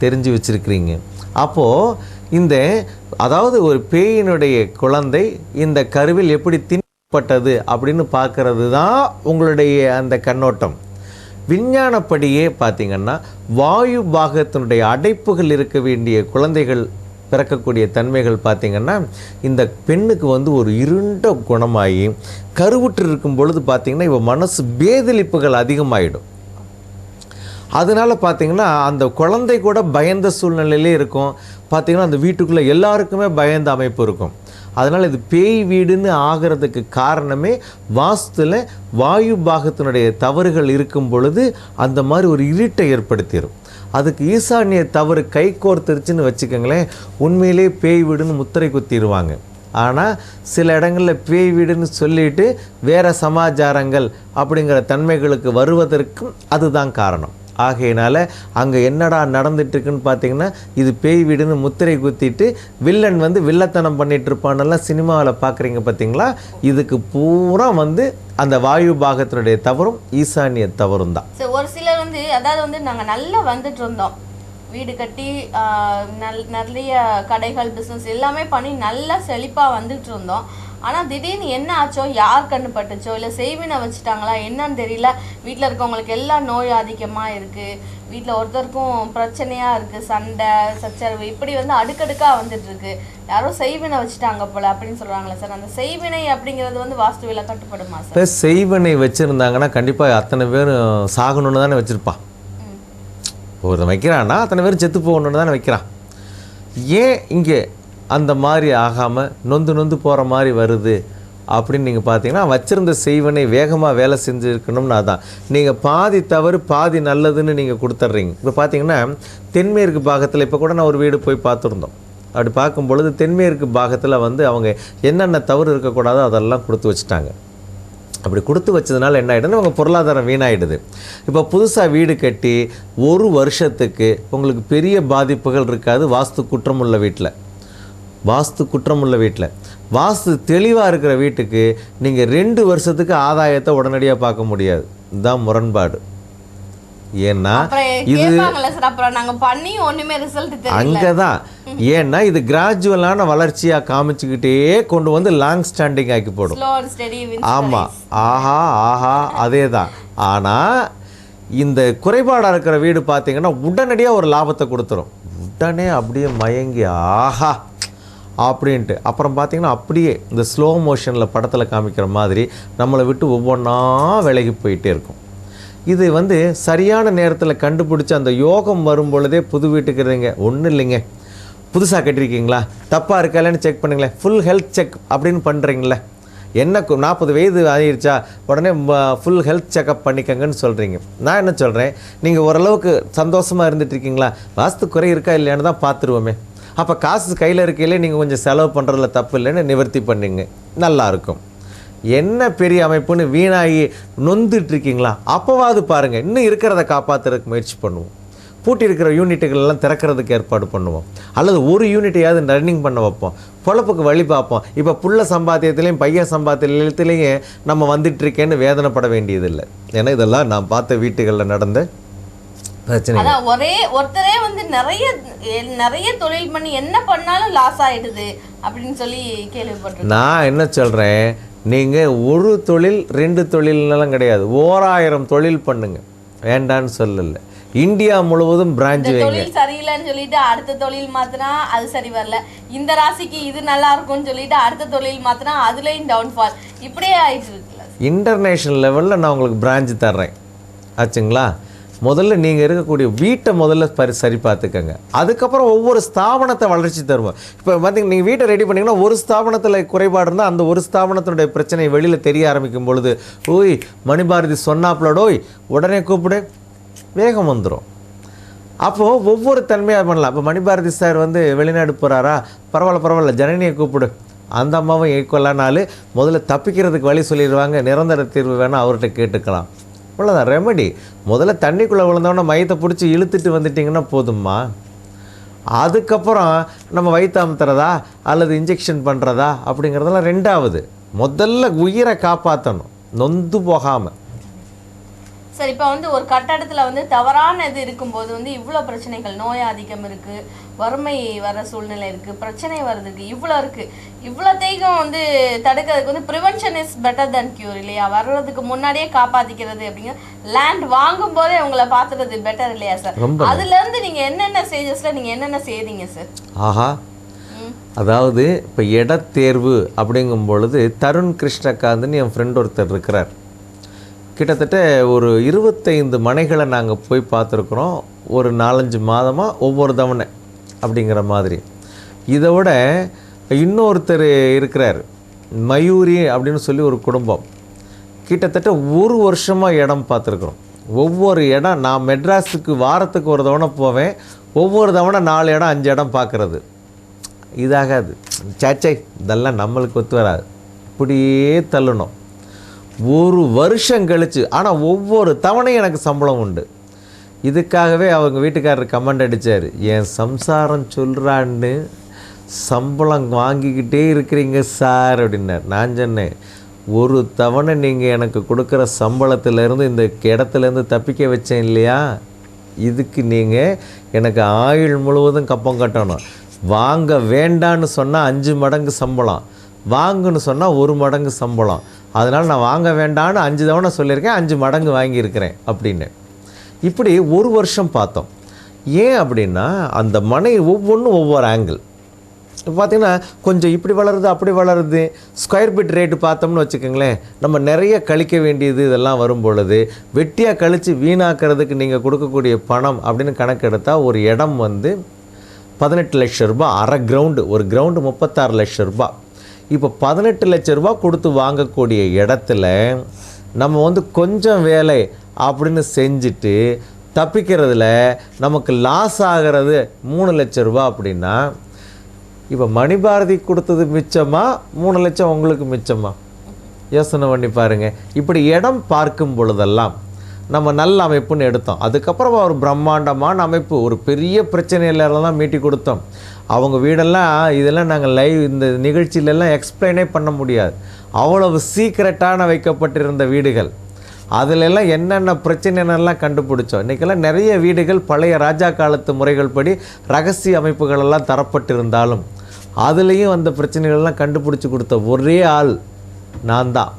தெரிஞ்சு வச்சுருக்கிறீங்க. அப்போது இந்த அதாவது ஒரு பேயினுடைய குழந்தை இந்த கருவில் எப்படி திணிப்பட்டது அப்படின்னு பார்க்கறது தான் உங்களுடைய அந்த கண்ணோட்டம். விஞ்ஞானப்படியே பார்த்திங்கன்னா வாயு பாகத்தினுடைய அடைப்புகள் இருக்க வேண்டிய குழந்தைகள் பிறக்கக்கூடிய தன்மைகள் பார்த்திங்கன்னா இந்த பெண்ணுக்கு வந்து ஒரு இருண்ட குணமாகி கருவுற்று இருக்கும் பொழுது பார்த்திங்கன்னா இவ மனசு பேதலிப்புகள் அதிகமாகிடும். அதனால் பார்த்திங்கன்னா அந்த குழந்தை கூட பயந்த சூழ்நிலையிலே இருக்கும். பார்த்திங்கன்னா அந்த வீட்டுக்குள்ளே எல்லாருக்குமே பயந்த அமைப்பு இருக்கும். அதனால் இது பேய் வீடுன்னு ஆகிறதுக்கு காரணமே வாஸ்துல வாயு பாகத்தினுடைய தவறுகள் இருக்கும் பொழுது அந்த மாதிரி ஒரு இருட்டை ஏற்படுத்திடும். அதுக்கு ஈசானிய தவறு கை கோர்த்துருச்சுன்னு வச்சுக்கோங்களேன், உண்மையிலே பேய் வீடுன்னு முத்திரை குத்திடுவாங்க. ஆனால் சில இடங்களில் பேய் வீடுன்னு சொல்லிட்டு வேறு சமாச்சாரங்கள் அப்படிங்கிற தன்மைகளுக்கு வருவதற்கும் அதுதான் காரணம். ஆகையினால அங்கே என்னடா நடந்துட்டுருக்குன்னு பார்த்தீங்கன்னா இது பேய் வீடுன்னு முத்திரை குத்திட்டு வில்லன் வந்து வில்லத்தனம் பண்ணிட்டு இருப்பானெல்லாம் சினிமாவில் பார்க்குறீங்க பார்த்தீங்களா. இதுக்கு பூரா வந்து அந்த வாயு பாகத்தினுடைய தவறும் ஈசானிய தவறும் தான். ஒரு சிலர் வந்து அதாவது வந்து நாங்கள் நல்லா வந்துட்டு இருந்தோம், வீடு கட்டி நிறைய கடைகள் பிஸ்னஸ் எல்லாமே பண்ணி நல்லா செழிப்பாக வந்துட்டு இருந்தோம். ஆனால் திடீர்னு என்ன ஆச்சோ, யார் கண்ணு பட்டுச்சோ, இல்லை செய்வினை வச்சுட்டாங்களா என்னன்னு தெரியல, வீட்டில் இருக்கவங்களுக்கு எல்லாம் நோய் அதிகமாக இருக்குது, வீட்டில் ஒருத்தருக்கும் பிரச்சனையாக இருக்குது, சண்டை சச்சரவு இப்படி வந்து அடுக்கடுக்காக வந்துட்டுருக்கு, யாரோ செய்வினை வச்சுட்டாங்க போல அப்படின்னு சொல்கிறாங்களே சார். அந்த செய்வினை அப்படிங்கிறது வந்து வாஸ்துவில் கட்டுப்படுமா சார்? இப்போ செய்வினை வச்சுருந்தாங்கன்னா கண்டிப்பாக அத்தனை பேரும் சாகணுன்னு தானே வச்சுருப்பான். ஒருத்தன் வைக்கிறான்னா அத்தனை பேரும் செத்து போகணுன்னு தானே வைக்கிறான். ஏன் இங்கே அந்த மாதிரி ஆகாமல் நொந்து போகிற மாதிரி வருது அப்படின்னு நீங்கள் பார்த்தீங்கன்னா வச்சுருந்த செய்வனை வேகமாக வேலை செஞ்சுருக்கணும்னு அதான். நீங்கள் பாதி தவறு பாதி நல்லதுன்னு நீங்கள் கொடுத்துட்றீங்க. இப்போ பார்த்தீங்கன்னா தென்மேற்கு பாகத்தில் இப்போ கூட நான் ஒரு வீடு போய் பார்த்துருந்தோம். அப்படி பார்க்கும் பொழுது தென்மேற்கு பாகத்தில் வந்து அவங்க என்னென்ன தவறு இருக்கக்கூடாதோ அதெல்லாம் கொடுத்து வச்சுட்டாங்க. அப்படி கொடுத்து வச்சதுனால என்ன ஆகிடுதுன்னா அவங்க பொருளாதாரம் வீணாகிடுது. இப்போ புதுசாக வீடு கட்டி ஒரு வருஷத்துக்கு உங்களுக்கு பெரிய பாதிப்புகள் இருக்காது. வாஸ்து குற்றமுள்ள வீட்டில் வாஸ்து தெளிவாக இருக்கிற வீட்டுக்கு நீங்கள் 2 வருஷத்துக்கு ஆதாயத்தை உடனடியாக பார்க்க முடியாது. இதுதான் முரண்பாடு. ஏன்னா இது அங்கே தான். ஏன்னா இது கிராஜுவலான வளர்ச்சியாக காமிச்சுக்கிட்டே கொண்டு வந்து லாங் ஸ்டாண்டிங் ஆக்கி போடும். ஆமாம், ஆஹா அதே தான். ஆனால் இந்த குறைபாடாக இருக்கிற வீடு பார்த்தீங்கன்னா உடனடியாக ஒரு லாபத்தை கொடுத்துரும். உடனே அப்படியே மயங்கி ஆஹா அப்படின்ட்டு அப்புறம் பார்த்திங்கன்னா அப்படியே இந்த ஸ்லோ மோஷனில் படத்தில் காமிக்கிற மாதிரி நம்மளை விட்டு ஒவ்வொன்றா விலகி போயிட்டே இருக்கும். இது வந்து சரியான நேரத்தில் கண்டுபிடிச்சி அந்த யோகம் வரும் பொழுதே புது வீட்டுக்குறீங்க ஒன்றும் இல்லைங்க. புதுசாக கட்டியிருக்கீங்களா, தப்பாக இருக்காலேன்னு செக் பண்ணுங்களேன், ஃபுல் ஹெல்த் செக் அப்படின்னு பண்ணுறீங்களே. என்ன 40 வயது ஆகிடுச்சா உடனே ஃபுல் ஹெல்த் செக்கப் பண்ணிக்கங்கன்னு சொல்கிறீங்க. நான் என்ன சொல்கிறேன், நீங்கள் ஓரளவுக்கு சந்தோஷமாக இருந்துகிட்ருக்கீங்களா, வாஸ்து குறை இருக்கா இல்லையான்னு தான் பார்த்துருவோமே. அப்போ காசு கையில் இருக்கையிலே நீங்கள் கொஞ்சம் செலவு பண்ணுறதுல தப்பு இல்லைன்னு நிவர்த்தி பண்ணிங்க, நல்லாயிருக்கும். என்ன பெரிய அமைப்புன்னு வீணாகி நொந்துட்டுருக்கீங்களா, அப்போவாது பாருங்கள், இன்னும் இருக்கிறத காப்பாற்றுறதுக்கு முயற்சி பண்ணுவோம். பூட்டி இருக்கிற யூனிட்டுகளெல்லாம் திறக்கிறதுக்கு ஏற்பாடு பண்ணுவோம். அல்லது ஒரு யூனிட்டையாவது ரன்னிங் பண்ண வைப்போம், பொழப்புக்கு வழி பார்ப்போம். இப்போ புள்ள சம்பாத்தியத்துலேயும் பையன் சம்பாத்தியத்துலேயும் நம்ம வந்துட்டுருக்கேன்னு வேதனைப்பட வேண்டியதில்லை. ஏன்னா இதெல்லாம் நான் பார்த்த வீட்டுகளில் நடந்த பிரச்சனை. ஒருத்தரே வந்து நிறைய தொழில் பண்ணி என்ன பண்ணாலும் லாஸ் ஆயிடுது அப்படின்னு சொல்லி கேள்விப்பட்டிருக்கேன். நான் என்ன சொல்கிறேன், நீங்கள் ஒரு தொழில் 2 தொழில்னாலும் கிடையாது, 1000 தொழில் பண்ணுங்க, வேண்டான்னு சொல்லலை. இந்தியா முழுவதும் பிரான்ச் வைங்க. தொழில் சரியில்லைன்னு சொல்லிட்டு அடுத்த தொழில் மாத்தினா அது சரி வரல, இந்த ராசிக்கு இது நல்லா இருக்கும்னு சொல்லிட்டு அடுத்த தொழில் மாத்தினா அதுலேயும் டவுன்ஃபால், இப்படியே ஆயிட்டு இருக்குல்ல. இன்டர்நேஷ்னல் லெவலில் நான் உங்களுக்கு பிரான்ச் தர்றேன் ஆச்சுங்களா. முதல்ல நீங்கள் இருக்கக்கூடிய வீட்டை முதல்ல சரி பார்த்துக்கங்க, அதுக்கப்புறம் ஒவ்வொரு ஸ்தாபனத்தை வளர்ச்சி தருவோம். இப்போ பார்த்தீங்கன்னா நீங்கள் வீட்டை ரெடி பண்ணிங்கன்னா ஒரு ஸ்தாபனத்தில் குறைபாடு இருந்தால் அந்த ஒரு ஸ்தாபனத்தினுடைய பிரச்சனை வெளியில் தெரிய ஆரம்பிக்கும் பொழுது ஓய் மணிபாரதி சொன்னாப்லடோய் உடனே கூப்பிடு, வேகம் வந்துடும். அப்போது ஒவ்வொரு தன்மையாக பண்ணலாம். இப்போ மணிபாரதி சார் வந்து வெளிநாடு போகிறாரா, பரவாயில்ல ஜனனியை கூப்பிடு, அந்த அம்மாவும் ஈக்குவலானாலும் முதல்ல தப்பிக்கிறதுக்கு வழி சொல்லிடுவாங்க, நிரந்தர தீர்வு வேணால் அவர்கிட்ட கேட்டுக்கலாம். அவ்வளோதான் ரெமெடி. முதல்ல தண்ணிக்குள்ளே விழுந்தோன்னா மையத்தை பிடிச்சி இழுத்துட்டு வந்துட்டிங்கன்னா போதும்மா. அதுக்கப்புறம் நம்ம வயிற்று அமுத்துறதா அல்லது இன்ஜெக்ஷன் பண்ணுறதா அப்படிங்கிறதெல்லாம் ரெண்டாவது. முதல்ல உயிரை காப்பாற்றணும், நொந்து போகாமல். சார் இப்போ வந்து ஒரு கட்டடத்தில் வந்து தவறான இது இருக்கும்போது வந்து இவ்வளோ பிரச்சனைகள், நோய் அதிகம் இருக்குது, வறுமை வர சூழ்நிலை இருக்குது, பிரச்சனை வருதுக்கு இவ்வளோ இருக்குது, இவ்வளோத்தையும் வந்து தடுக்கிறதுக்கு வந்து prevention is better then cure இல்லையா? வர்றதுக்கு முன்னாடியே காப்பாற்றிக்கிறது அப்படிங்கிற, லேண்ட் வாங்கும் போதே உங்களை பார்த்துறது பெட்டர் இல்லையா சார்? அதுலேருந்து நீங்கள் என்னென்ன ஸ்டேஜஸில் நீங்கள் என்னென்ன செய்தீங்க சார்? ஆஹா, அதாவது இப்போ இடத்தேர்வு அப்படிங்கும் பொழுது தருண் கிருஷ்ணகாந்த்னு என் ஃப்ரெண்ட் ஒருத்தர் இருக்கிறார். கிட்டத்தட்ட ஒரு 25 மனைகளை நாங்கள் போய் பார்த்துருக்குறோம், ஒரு 4-5 மாதமாக ஒவ்வொரு தவணை அப்படிங்கிற மாதிரி. இதை விட இன்னொருத்தர் இருக்கிறார், மயூரி அப்படின்னு சொல்லி ஒரு குடும்பம், கிட்டத்தட்ட 1 வருஷமாக இடம் பார்த்துருக்குறோம். ஒவ்வொரு இடம், நான் மெட்ராஸுக்கு வாரத்துக்கு ஒரு தவணை போவேன், ஒவ்வொரு தவணை 4 இடம் 5 இடம் பார்க்குறது இதாகாது. சாச்சை இதெல்லாம் நம்மளுக்கு ஒத்து வராது, இப்படியே தள்ளணும். 1 வருஷம் கழிச்சு, ஆனால் ஒவ்வொரு தவணையும் எனக்கு சம்பளம் உண்டு. இதுக்காகவே அவங்க வீட்டுக்காரர் கமெண்ட் அடித்தார், என் சம்சாரம் சொல்கிறான்னு சம்பளம் வாங்கிக்கிட்டே இருக்கிறீங்க சார் அப்படின்னார். நான் சொன்னேன், ஒரு தவணை நீங்கள் எனக்கு கொடுக்குற சம்பளத்திலேருந்து இந்த இடத்துலேருந்து தப்பிக்க வச்சேன் இல்லையா, இதுக்கு நீங்கள் எனக்கு ஆயுள் முழுவதும் கப்பம் கட்டணும். வாங்க வேண்டான்னு சொன்னால் 5 மடங்கு சம்பளம், வாங்குன்னு சொன்னால் 1 மடங்கு சம்பளம். அதனால் நான் வாங்க வேண்டான்னு 5 தவணை சொல்லியிருக்கேன், 5 மடங்கு வாங்கியிருக்கிறேன் அப்படின்னு. இப்படி 1 வருஷம் பார்த்தோம். ஏன் அப்படின்னா அந்த மனை ஒவ்வொன்றும் ஒவ்வொரு ஆங்கிள். இப்போ பார்த்திங்கன்னா கொஞ்சம் இப்படி வளருது அப்படி வளருது. ஸ்கொயர் ஃபீட் ரேட்டு பார்த்தோம்னு வச்சுக்கோங்களேன், நம்ம நிறைய கழிக்க வேண்டியது இதெல்லாம் வரும் பொழுது வெட்டியாக கழித்து வீணாக்கிறதுக்கு நீங்கள் கொடுக்கக்கூடிய பணம் அப்படின்னு கணக்கெடுத்தால் ஒரு இடம் வந்து 18 லட்சம் ரூபாய், அரை கிரவுண்டு, ஒரு கிரவுண்டு 36 லட்சம் ரூபாய். இப்போ 18 லட்சம் ரூபாய் கொடுத்து வாங்கக்கூடிய இடத்துல நம்ம வந்து கொஞ்சம் வேலை அப்படின்னு செஞ்சுட்டு தப்பிக்கிறதுல நமக்கு லாஸ் ஆகிறது 3 லட்சம் ரூபாய் அப்படின்னா, இப்போ மணிபாரதி கொடுத்தது மிச்சமா 3 லட்சம் உங்களுக்கு மிச்சமா? யோசனை பண்ணி பாருங்கள். இப்படி இடம் பார்க்கும் பொழுதெல்லாம் நம்ம நல்ல அமைப்புன்னு எடுத்தோம். அதுக்கப்புறம் ஒரு பிரம்மாண்டமான அமைப்பு, ஒரு பெரிய பிரச்சனையிலலாம் மீட்டி கொடுத்தோம். அவங்க வீடெல்லாம் இதெல்லாம் நாங்கள் லைவ் இந்த நிகழ்ச்சியிலெல்லாம் எக்ஸ்பிளைனே பண்ண முடியாது. அவ்வளவு சீக்ரெட்டான வைக்கப்பட்டிருந்த வீடுகள், அதிலெல்லாம் என்னென்ன பிரச்சனைலாம் கண்டுபிடிச்சோம். இன்றைக்கெல்லாம் நிறைய வீடுகள் பழைய ராஜா காலத்து முறைகள் படி ரகசிய அமைப்புகளெல்லாம் தரப்பட்டிருந்தாலும் அதுலேயும் அந்த பிரச்சனைகள்லாம் கண்டுபிடிச்சி கொடுத்த ஒரே ஆள் நான் தான்.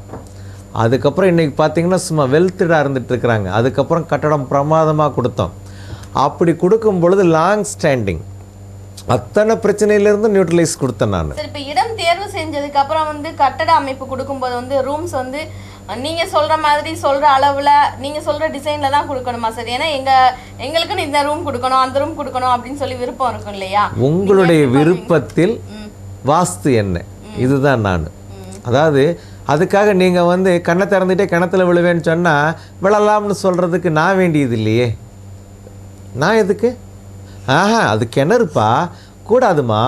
அதுக்கப்புறம் இன்றைக்கி பார்த்திங்கன்னா சும்மா வெல்த்டாக இருந்துகிட்ருக்குறாங்க. அதுக்கப்புறம் கட்டடம் பிரமாதமாக கொடுத்தோம். அப்படி கொடுக்கும் பொழுது லாங் ஸ்டாண்டிங் அத்தனை பிரச்சனையிலேருந்து நியூட்ரலைஸ் கொடுத்தேன் நான். சரி, இப்போ இடம் தேர்வு செஞ்சதுக்கு அப்புறம் வந்து கட்டட அமைப்பு கொடுக்கும்போது வந்து ரூம்ஸ் வந்து நீங்கள் சொல்கிற மாதிரி சொல்கிற அளவில் நீங்கள் சொல்கிற டிசைனில் தான் கொடுக்கணுமா சார்? ஏன்னா எங்களுக்குன்னு இந்த ரூம் கொடுக்கணும் அந்த ரூம் கொடுக்கணும் அப்படின்னு சொல்லி விருப்பம் இருக்கும் இல்லையா? உங்களுடைய விருப்பத்தில் வாஸ்து என்ன, இதுதான் நான். அதாவது அதுக்காக நீங்கள் வந்து கண்ணை திறந்துட்டே கிணத்துல விழுவேன்னு சொன்னால் விழலாம்னு சொல்கிறதுக்கு நான் வேண்டியது இல்லையே. நான் எதுக்கு? அது கிணறுப்பா கூடாதுமா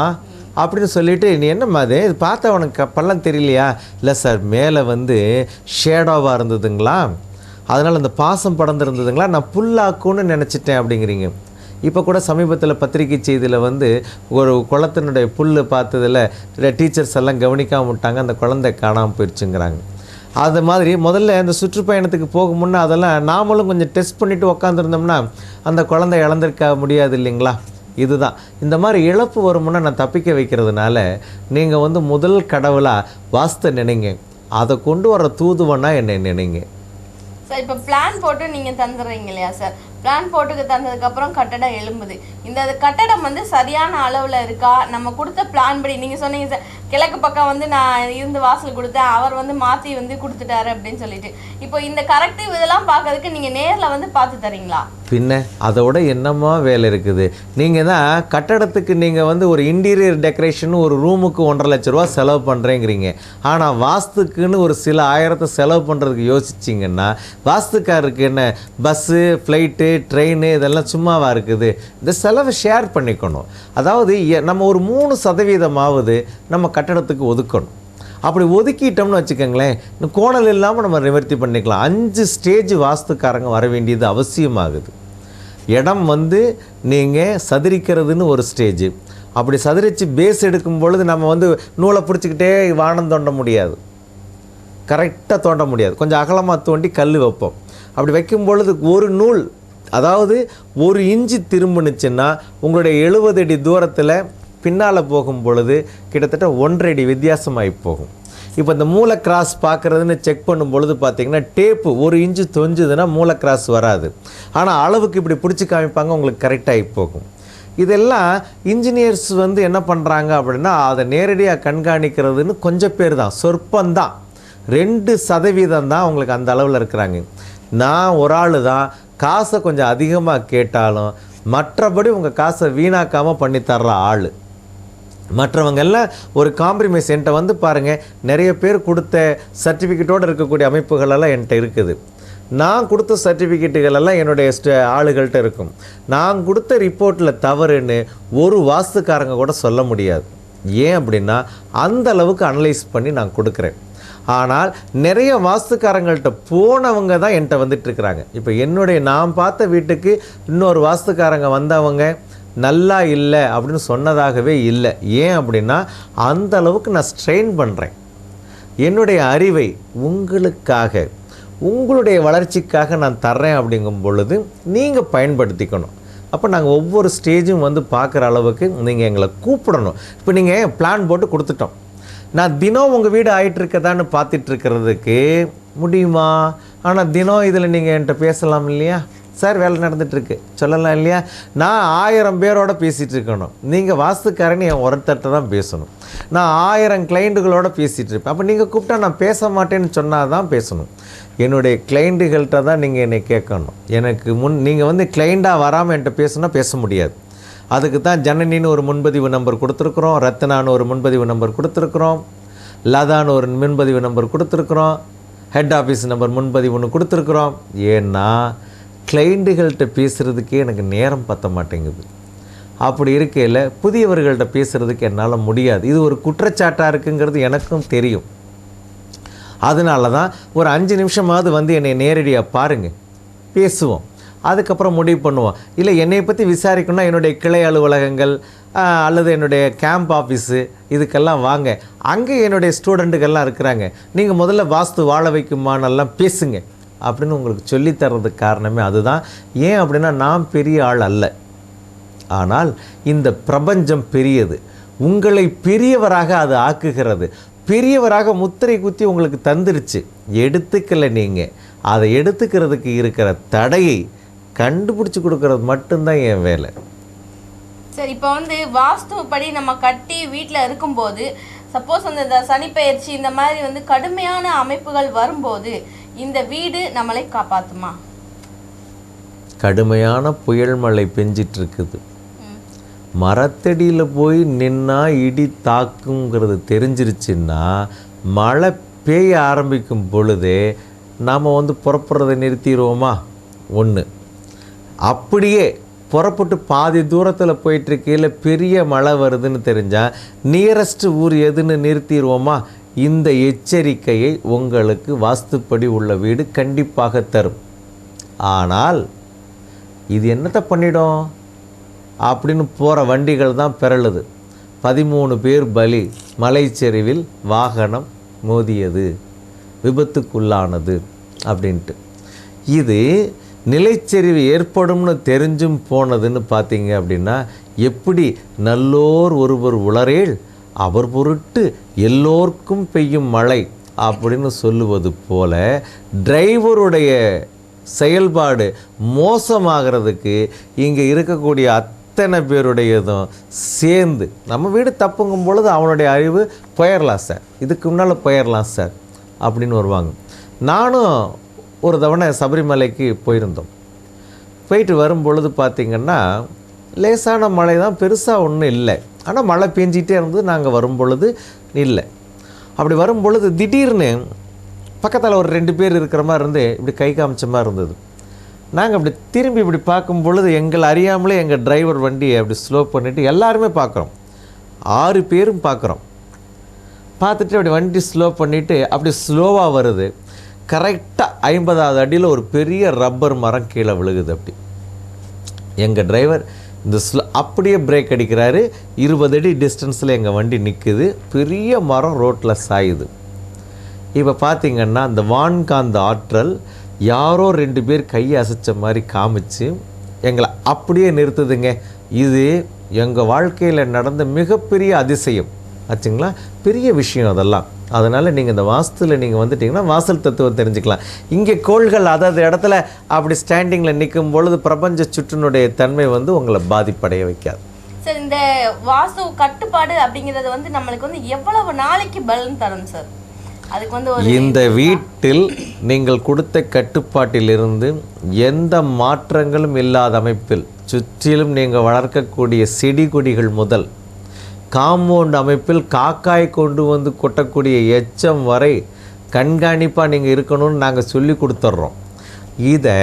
அப்படின்னு சொல்லிவிட்டு நீ என்னம்மா அது இது பார்த்தா உனக்கு பள்ளம் தெரியலையா? இல்லை சார், மேலே வந்து ஷேடோவாக இருந்ததுங்களா, அதனால் அந்த பாசம் படர்ந்துருந்ததுங்களா, நான் புல்லாக்குன்னு நினச்சிட்டேன் அப்படிங்கிறீங்க. இப்போ கூட சமீபத்தில் பத்திரிகை செய்தியில் வந்து ஒரு குளத்தினுடைய புல் பார்த்ததில் டீச்சர்ஸ் எல்லாம் கவனிக்காமல் விட்டாங்க, அந்த குழந்தை காணாமல் போயிடுச்சுங்கிறாங்க. அது மாதிரி முதல்ல இந்த சுற்றுப்பயணத்துக்கு போக முன்னே அதெல்லாம் நாமளும் கொஞ்சம் டெஸ்ட் பண்ணிவிட்டு உக்காந்துருந்தோம்னா அந்த குழந்தை இழந்திருக்க முடியாது இல்லைங்களா? இதுதான் இந்த மாதிரி இழப்பு வருமுன்னா நான் தப்பிக்க வைக்கிறதுனால நீங்கள் வந்து முதல் கடவுளாக வாஸ்து நினைங்க, அதை கொண்டு வர தூதுவனா என்னை நினைங்க. சார், இப்போ பிளான் போட்டு நீங்கள் தந்துடுறீங்க இல்லையா சார்? பிளான் போட்டுக்கு தந்ததுக்கப்புறம் கட்டடம் எழும்புது. இந்த கட்டடம் வந்து சரியான அளவில் இருக்கா? நம்ம கொடுத்த பிளான் படி நீங்கள் சொன்னீங்க சார், கிழக்கு பக்கம் வந்து நான் இருந்து வாசல் கொடுத்தேன், அவர் வந்து மாற்றி வந்து கொடுத்துட்டாரு அப்படின்னு சொல்லிட்டு. இப்போ இந்த கரெக்டிவ் இதெல்லாம் பார்க்கறதுக்கு நீங்கள் நேரில் வந்து பார்த்து தரீங்களா? பின்ன அதோட என்னமா வேலை இருக்குது? நீங்கள் தான் கட்டடத்துக்கு நீங்கள் வந்து ஒரு இன்டீரியர் டெக்கரேஷன் ஒரு ரூமுக்கு 1.5 லட்ச ரூபா செலவு பண்ணுறேங்கிறீங்க. ஆனால் வாஸ்துக்குன்னு ஒரு சில ஆயிரத்தை செலவு பண்ணுறதுக்கு யோசிச்சிங்கன்னா வாஸ்துக்காருக்கு என்ன பஸ்ஸு, ஃப்ளைட்டு, ட்ரெயின் இதெல்லாம் சும்மாவாக இருக்குது? இந்த செலவை ஷேர் பண்ணிக்கணும். அதாவது நம்ம ஒரு 3% நம்ம கட்டடத்துக்கு ஒதுக்கணும். அப்படி ஒதுக்கிட்டோம்னு வச்சுக்கோங்களேன், இன்னும் கோணல் இல்லாமல் நம்ம நிவர்த்தி பண்ணிக்கலாம். 5 ஸ்டேஜ் வாஸ்துக்காரங்க வர வேண்டியது அவசியமாகுது. இடம் வந்து நீங்கள் சதுரிக்கிறதுன்னு ஒரு ஸ்டேஜ். அப்படி சதுரித்து பேஸ் எடுக்கும் பொழுது நம்ம வந்து நூலை பிடிச்சிக்கிட்டே வானம் தோண்ட முடியாது, கரெக்டாக தோண்ட முடியாது. கொஞ்சம் அகலமாக தோண்டி கல் வைப்போம். அப்படி வைக்கும் பொழுது ஒரு நூல், அதாவது 1 இன்ச்சு திரும்பினுச்சுன்னா உங்களுடைய 70 அடி தூரத்தில் பின்னால் போகும் பொழுது கிட்டத்தட்ட 1.5 அடி வித்தியாசமாகி போகும். இப்போ இந்த மூளை கிராஸ் பார்க்குறதுன்னு செக் பண்ணும் பொழுது பார்த்திங்கன்னா டேப்பு 1 இன்ச்சு தொஞ்சுதுன்னா மூளை கிராஸ் வராது. ஆனால் அளவுக்கு இப்படி பிடிச்சி காமிப்பாங்க, உங்களுக்கு கரெக்டாகி போகும். இதெல்லாம் இன்ஜினியர்ஸ் வந்து என்ன பண்ணுறாங்க அப்படின்னா அதை நேரடியாக கண்காணிக்கிறதுன்னு கொஞ்சம் பேர் தான், சொற்பந்தான், 2% தான் அவங்களுக்கு அந்த அளவில் இருக்கிறாங்க. நான் ஒரு ஆள் தான் காசை கொஞ்சம் அதிகமாக கேட்டாலும் மற்றபடி உங்கள் காசை வீணாக்காமல் பண்ணித்தர்ற ஆள். மற்றவங்க எல்லாம் ஒரு காம்ப்ரமைஸ். என்கிட்ட வந்து பாருங்கள், நிறைய பேர் கொடுத்த சர்டிஃபிகேட்டோடு இருக்கக்கூடிய அமைப்புகளெல்லாம் என்கிட்ட இருக்குது. நான் கொடுத்த சர்டிஃபிகேட்டுகளெல்லாம் என்னுடைய ஆளுகள்கிட்ட இருக்கும். நான் கொடுத்த ரிப்போர்ட்டில் தவறுன்னு ஒரு வாஸ்துக்காரங்க கூட சொல்ல முடியாது. ஏன் அப்படின்னா அந்த அளவுக்கு அனலைஸ் பண்ணி நான் கொடுக்குறேன். ஆனால் நிறைய வாஸ்துக்காரங்கள்ட்ட போனவங்க தான் என்கிட்ட வந்துட்டுருக்குறாங்க. இப்போ நான் பார்த்த வீட்டுக்கு இன்னொரு வாஸ்துக்காரங்க வந்தவங்க நல்லா இல்லை அப்படின்னு சொன்னதாகவே இல்லை. ஏன் அப்படின்னா அந்த அளவுக்கு நான் ஸ்ட்ரெயின் பண்ணுறேன். என்னுடைய அறிவை உங்களுக்காக, உங்களுடைய வளர்ச்சிக்காக நான் தர்றேன். அப்படிங்கும் பொழுது நீங்கள் பயன்படுத்திக்கணும். அப்போ நாங்கள் ஒவ்வொரு ஸ்டேஜும் வந்து பார்க்குற அளவுக்கு நீங்கள் எங்களை கூப்பிடணும். இப்போ நீங்கள் பிளான் போட்டு கொடுத்துட்டோம், நான் தினம் உங்கள் வீடு ஆயிட்டுருக்கதான்னு பார்த்துட்ருக்கிறதுக்கு முடியுமா? ஆனால் தினம் இதில் நீங்கள் என்கிட்ட பேசலாம் இல்லையா? சார் வேலை நடந்துகிட்ருக்கு சொல்லலாம் இல்லையா? நான் 1000 பேரோட பேசிகிட்டு இருக்கணும். நீங்கள் வாஸ்துக்காரன்னு என் ஒருத்தட்ட தான் பேசணும். நான் 1000 கிளைண்ட்டுகளோட பேசிகிட்டு இருப்பேன். அப்போ நீங்கள் கூப்பிட்டா நான் பேச மாட்டேன்னு சொன்னால் தான் பேசணும். என்னுடைய கிளைண்ட்டுகள்கிட்ட தான் நீங்கள் என்னை கேட்கணும். எனக்கு நீங்கள் வந்து கிளைண்ட்டாக வராமல் என்கிட்ட பேசுனா பேச முடியாது. அதுக்கு தான் ஜனனின்னு ஒரு முன்பதிவு நம்பர் கொடுத்துருக்குறோம், ரத்னான்னு ஒரு முன்பதிவு நம்பர் கொடுத்துருக்குறோம், லதான்னு ஒரு முன்பதிவு நம்பர் கொடுத்துருக்குறோம், ஹெட் ஆஃபீஸ் நம்பர் முன்பதிவு ஒன்று கொடுத்துருக்குறோம். ஏன்னா கிளைண்ட்டுகள்கிட்ட பேசுகிறதுக்கே எனக்கு நேரம் பற்ற மாட்டேங்குது. அப்படி இருக்கையில் புதியவர்கள்ட்ட பேசுகிறதுக்கு என்னால் முடியாது. இது ஒரு குற்றச்சாட்டாக இருக்குங்கிறது எனக்கும் தெரியும். அதனால தான் ஒரு 5 நிமிஷமாவது வந்து என்னை நேரடியாக பாருங்கள், பேசுவோம், அதுக்கப்புறம் முடிவு பண்ணுவோம். இல்லை என்னை பற்றி விசாரிக்கணும்னா என்னுடைய கிளை அலுவலகங்கள் அல்லது என்னுடைய கேம்ப் ஆஃபீஸு இதுக்கெல்லாம் வாங்க. அங்கே என்னுடைய ஸ்டூடெண்ட்டுக்கெல்லாம் இருக்கிறாங்க. நீங்கள் முதல்ல வாஸ்து வாழ வைக்குமானெல்லாம் பேசுங்க அப்படின்னு உங்களுக்கு சொல்லித்தரதுக்கு காரணமே அதுதான். ஏன் அப்படின்னா நான் பெரிய ஆள் அல்ல, ஆனால் இந்த பிரபஞ்சம் பெரியது. உங்களை பெரியவராக அது ஆக்குகிறது. பெரியவராக முத்திரை குத்தி உங்களுக்கு தந்துருச்சு. எடுத்துக்கல நீங்கள். அதை எடுத்துக்கிறதுக்கு இருக்கிற தடையை கண்டுபிடிச்சி கொடுக்கறது மட்டும்தான் என் வேலை. சரி, இப்போ வந்து வாஸ்துப்படி நம்ம கட்டி வீட்டில் இருக்கும்போது சப்போஸ் வந்து இந்த சனிப்பெயர்ச்சி இந்த மாதிரி வந்து கடுமையான அமைப்புகள் வரும்போது இந்த வீடு நம்மளை காப்பாற்றுமா? கடுமையான புயல் மழை பெஞ்சிட்டு இருக்குது. மரத்தடியில் போய் நின்னா இடி தாக்குங்கிறது தெரிஞ்சிருச்சுன்னா மழை பெய்ய ஆரம்பிக்கும் பொழுதே நாம் வந்து புறப்படுறதை நிறுத்திடுவோமா? ஒன்று. அப்படியே புறப்பட்டு பாதி தூரத்தில் போயிட்டுருக்கையில் பெரிய மழை வருதுன்னு தெரிஞ்சால் நியரஸ்ட் ஊர் எதுன்னு நிறுத்திடுவோமா? இந்த எச்சரிக்கையை உங்களுக்கு வாஸ்துப்படி உள்ள வீடு கண்டிப்பாக தரும். ஆனால் இது என்னத்தை பண்ணிடும் அப்படின்னு போகிற வண்டிகள் தான் பிறழுது. 13 பேர் பலி, மலைச்சரிவில் வாகனம் மோதியது, விபத்துக்குள்ளானது அப்படின்ட்டு. இது நிலைச்சரிவு ஏற்படும்னு தெரிஞ்சும் போனதுன்னு பார்த்தீங்க அப்படின்னா, எப்படி நல்லோர் ஒருவர் உளரேல் அவர் பொருட்டு எல்லோருக்கும் பெய்யும் மழை அப்படின்னு சொல்லுவது போல டிரைவருடைய செயல்பாடு மோசமாகிறதுக்கு இங்கே இருக்கக்கூடிய அத்தனை பேருடையதும் சேர்ந்து நம்ம வீடு தப்புங்கும் பொழுது அவனுடைய அறிவு போயிடலாம் சார், இதுக்கு முன்னால் போயிடலாம் சார் அப்படின்னு வருவாங்க. நானும் ஒரு தவணை சபரிமலைக்கு போயிருந்தோம். போயிட்டு வரும் பொழுது பார்த்திங்கன்னா லேசான மழை தான், பெருசாக ஒன்றும் இல்லை. ஆனால் மழை பெஞ்சிகிட்டே இருந்தது. நாங்கள் வரும் பொழுது இல்லை. அப்படி வரும் பொழுது திடீர்னு பக்கத்தில் ஒரு 2 பேர் இருக்கிற மாதிரி இருந்து இப்படி கை காமிச்ச மாதிரி இருந்தது. நாங்கள் அப்படி திரும்பி இப்படி பார்க்கும் பொழுது எங்களை அறியாமலே எங்கள் டிரைவர் வண்டியை அப்படி ஸ்லோ பண்ணிவிட்டு எல்லாருமே பார்க்குறோம், 6 பேரும் பார்க்குறோம். பார்த்துட்டு அப்படி வண்டி ஸ்லோ பண்ணிவிட்டு அப்படி ஸ்லோவாக வருது. கரெக்டாக 50வது அடியில் ஒரு பெரிய ரப்பர் மரம் கீழே விழுகுது. அப்படி எங்கள் டிரைவர் இந்த அப்படியே பிரேக் அடிக்கிறாரு. 20 அடி டிஸ்டன்ஸில் எங்கள் வண்டி நிற்குது. பெரிய மரம் ரோட்டில் சாயுது. இப்போ பார்த்திங்கன்னா அந்த வான்காந்த ஆற்றல் யாரோ 2 பேர் கையை அசைச்ச மாதிரி காமிச்சு எங்களை அப்படியே நிறுத்துதுங்க. இது எங்கள் வாழ்க்கையில் நடந்த மிகப்பெரிய அதிசயம் ஆச்சுங்களா, பெரிய விஷயம் அதெல்லாம். அதனால் நீங்கள் இந்த வாஸ்துவில் நீங்கள் வந்துட்டிங்கன்னா வாசல் தத்துவம் தெரிஞ்சுக்கலாம். இங்கே கோள்கள் அதாவது இடத்துல அப்படி ஸ்டாண்டிங்கில் நிற்கும் பொழுது பிரபஞ்ச சுற்றினுடைய தன்மை வந்து உங்களை பாதிப்படைய வைக்காது. சார், இந்த வாஸ்து கட்டுப்பாடு அப்படிங்கிறது வந்து நம்மளுக்கு வந்து எவ்வளவு நாளைக்கு பலன் தரும் சார்? அதுக்கு வந்து இந்த வீட்டில் நீங்கள் கொடுத்த கட்டுப்பாட்டிலிருந்து எந்த மாற்றங்களும் இல்லாத அமைப்பில் சுற்றிலும் நீங்கள் வளர்க்கக்கூடிய செடி கொடிகள் முதல் காம்பவுண்ட் அமைப்பில் காக்காய் கொண்டு வந்து கொட்டக்கூடிய எச்சம் வரை கண்காணிப்பாக நீங்கள் இருக்கணும்னு நாங்கள் சொல்லி கொடுத்துட்றோம். இதை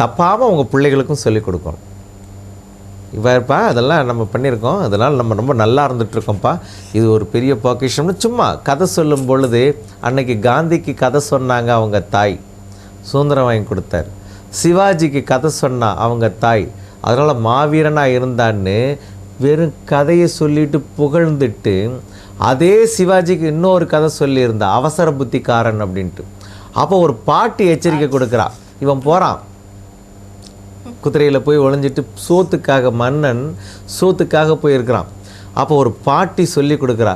தப்பாமல் உங்கள் பிள்ளைகளுக்கும் சொல்லிக் கொடுக்கணும். இவப்பா அதெல்லாம் நம்ம பண்ணியிருக்கோம், அதனால் நம்ம ரொம்ப நல்லா இருந்துகிட்ருக்கோம்ப்பா, இது ஒரு பெரிய பொக்கிஷம்னு சும்மா கதை சொல்லும் பொழுது அன்னைக்கு காந்திக்கு கதை சொன்னாங்க அவங்க தாய், சுதந்திரம் வாங்கி கொடுத்தார். சிவாஜிக்கு கதை சொன்னா அவங்க தாய், அதனால் மாவீரனாக இருந்தான்னு வெறும் கதையை சொல்லிட்டு புகழ்ந்துட்டு அதே சிவாஜிக்கு இன்னொரு கதை சொல்லியிருந்தா அவசர புத்திக்காரன் அப்படின்ட்டு. அப்போ ஒரு பாட்டி எச்சரிக்கை கொடுக்குறா, இவன் போகிறான் குதிரையில் போய் ஒளிஞ்சிட்டு சோத்துக்காக, மன்னன் சோத்துக்காக போயிருக்கிறான். அப்போ ஒரு பாட்டி சொல்லி கொடுக்குறா,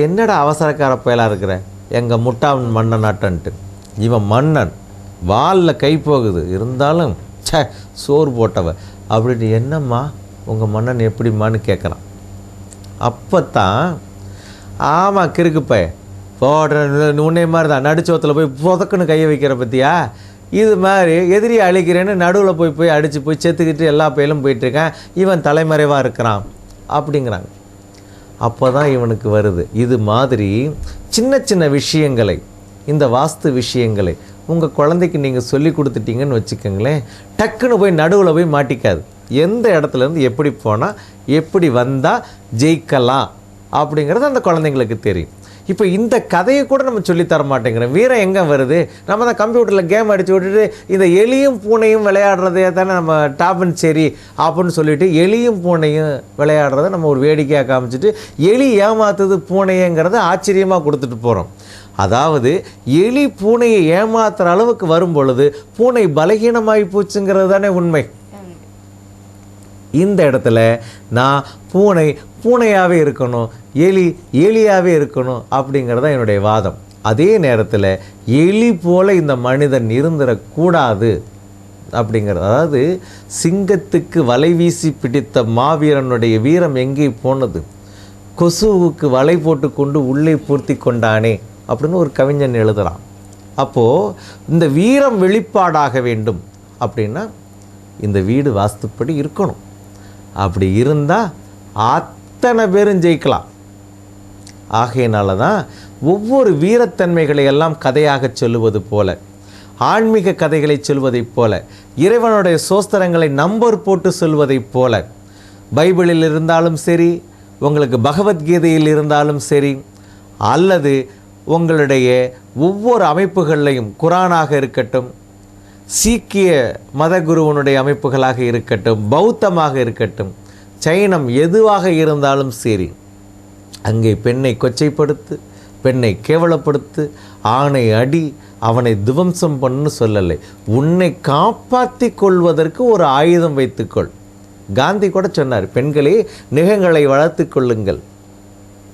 என்னடா அவசரக்கார பயலாக இருக்கிற எங்கள் முட்டாவன் மன்னன் நாட்டன்ட்டு. இவன் மன்னன், வாலில் கை போகுது, இருந்தாலும் சே சோறு போட்டவ அப்படின்னு. என்னம்மா உங்கள் மன்னன் எப்படிம்மான்னு கேட்குறான். அப்போ தான் ஆமாம் கிறுக்குப்ப போடுற உன்னே மாதிரி தான் நடுச்சோத்தில் போய் புதக்குன்னு கையை வைக்கிற பற்றியா, இது மாதிரி எதிரியை அழிக்கிறேன்னு நடுவில் போய் அடித்து போய் செத்துக்கிட்டு எல்லா பயிலும் போயிட்டுருக்கேன், இவன் தலைமறைவாக இருக்கிறான் அப்படிங்கிறாங்க. அப்போ தான் இவனுக்கு வருது. இது மாதிரி சின்ன சின்ன விஷயங்களை, இந்த வாஸ்து விஷயங்களை உங்கள் குழந்தைக்கு நீங்கள் சொல்லி கொடுத்துட்டீங்கன்னு வச்சுக்கோங்களேன், டக்குன்னு போய் நடுவில் போய் மாட்டிக்காது. எந்த இடத்துலேருந்து எப்படி போனால் எப்படி வந்தால் ஜெயிக்கலாம் அப்படிங்கிறது அந்த குழந்தைங்களுக்கு தெரியும். இப்போ இந்த கதையை கூட நம்ம சொல்லித்தர மாட்டேங்கிறோம். வீரம் எங்கே வருது? நம்ம தான் கம்ப்யூட்டரில் கேம் அடித்து விட்டுட்டு இந்த எலியும் பூனையும் விளையாடுறதே தானே நம்ம டாப் அண்ட் செரி அப்படின்னு சொல்லிட்டு எலியும் பூனையும் விளையாடுறத நம்ம ஒரு வேடிக்கையாக காமிச்சிட்டு எலி ஏமாத்துது பூனைங்கிறத ஆச்சரியமாக கொடுத்துட்டு போகிறோம். அதாவது எலி பூனையை ஏமாத்துற அளவுக்கு வரும் பொழுது பூனை பலகீனமாகி போச்சுங்கிறது தானே உண்மை. இந்த இடத்துல நான் பூனையாகவே இருக்கணும், எலியாகவே இருக்கணும் அப்படிங்கிறதான் என்னுடைய வாதம். அதே நேரத்தில் எலி போல இந்த மனிதன் இருந்துடக்கூடாது அப்படிங்கிறது. அதாவது சிங்கத்துக்கு வலை வீசி பிடித்த மாவீரனுடைய வீரம் எங்கே போனது? கொசுவுக்கு வலை போட்டு கொண்டு உள்ளே பூர்த்தி கொண்டானே அப்படின்னு ஒரு கவிஞன் எழுதுகிறான். அப்போது இந்த வீரம் வெளிப்பாடாக வேண்டும் அப்படின்னா இந்த வீடு வாஸ்துப்படி இருக்கணும். அப்படி இருந்தால் அத்தனை பேரும் ஜெயிக்கலாம். ஆகையினால தான் ஒவ்வொரு வீரத்தன்மைகளை எல்லாம் கதையாக சொல்லுவது போல, ஆன்மீக கதைகளை சொல்வதைப் போல, இறைவனுடைய சோஸ்திரங்களை நம்பர் போட்டு சொல்வதைப் போல, பைபிளில் இருந்தாலும் சரி, உங்களுக்கு பகவத்கீதையில் இருந்தாலும் சரி, அல்லது உங்களுடைய ஒவ்வொரு அமைப்புகள்லையும் குரானாக இருக்கட்டும், சீக்கிய மதகுருவனுடைய அமைப்புகளாக இருக்கட்டும், பௌத்தமாக இருக்கட்டும், சைனம் எதுவாக இருந்தாலும் சரி, அங்கே பெண்ணை கொச்சைப்படுத்து, பெண்ணை கேவலப்படுத்து, ஆணை அடி, அவனை துவம்சம் பண்ணு சொல்லலை. உன்னை காப்பாற்றி கொள்வதற்கு ஒரு ஆயுதம் வைத்துக்கொள். காந்தி கூட சொன்னார், பெண்களே நிகங்களை வளர்த்து கொள்ளுங்கள்.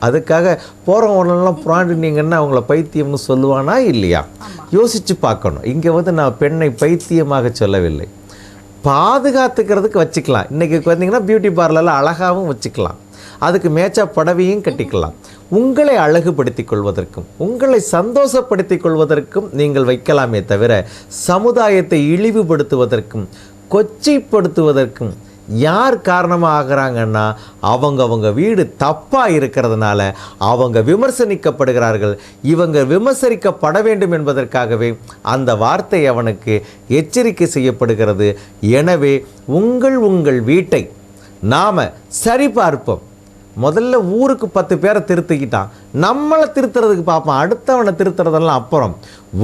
அதுக்காக போகிறவங்களெல்லாம் புராண்டினீங்கன்னா அவங்கள பைத்தியம்னு சொல்லுவானா இல்லையா? யோசித்து பார்க்கணும். இங்கே நான் பெண்ணை பைத்தியமாக சொல்லவில்லை, பாதுகாத்துக்கிறதுக்கு வச்சுக்கலாம். இன்றைக்கி பார்த்தீங்கன்னா பியூட்டி பார்லரில் அழகாகவும் வச்சுக்கலாம், அதுக்கு மேட்சா புடவையும் கட்டிக்கலாம். உங்களை அழகுபடுத்திக் கொள்வதற்கும் உங்களை சந்தோஷப்படுத்திக் கொள்வதற்கும் நீங்கள் வைக்கலாமே தவிர சமுதாயத்தை இழிவுபடுத்துவதற்கும் கொச்சைப்படுத்துவதற்கும் யார் காரணமாக ஆகிறாங்கன்னா அவங்க வீடு தப்பாக இருக்கிறதுனால அவங்க விமர்சனிக்கப்படுகிறார்கள். இவங்க விமர்சனிக்கப்பட வேண்டும் என்பதற்காகவே அந்த வார்த்தை அவனுக்கு எச்சரிக்கை செய்யப்படுகிறது. எனவே உங்கள் வீட்டை நாம் சரிபார்ப்போம். முதல்ல ஊருக்கு 10 பேரை திருத்திக்கிட்டான், நம்மளை திருத்துறதுக்கு பார்ப்போம், அடுத்தவனை திருத்துறதெல்லாம் அப்புறம்.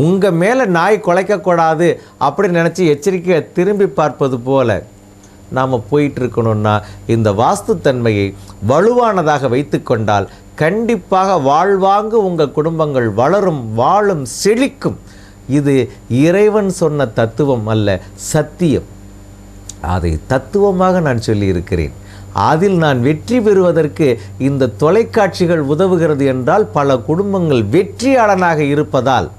உங்கள் மேலே நாய் குலைக்கக்கூடாது அப்படின்னு நினச்சி எச்சரிக்கையை திரும்பி பார்ப்பது போல நாம் போயிட்டுருக்கணும்னா இந்த வாஸ்துத்தன்மையை வலுவானதாக வைத்து கொண்டால் கண்டிப்பாக வாழ்வாங்கு உங்கள் குடும்பங்கள் வளரும், வாழும், செழிக்கும். இது இறைவன் சொன்ன தத்துவம் அல்ல, சத்தியம். அதை தத்துவமாக நான் சொல்லியிருக்கிறேன். அதில் நான் வெற்றி பெறுவதற்கு இந்த தொலைக்காட்சிகள் உதவுகிறது என்றால் பல குடும்பங்கள் வெற்றியாளனாக இருப்பதால்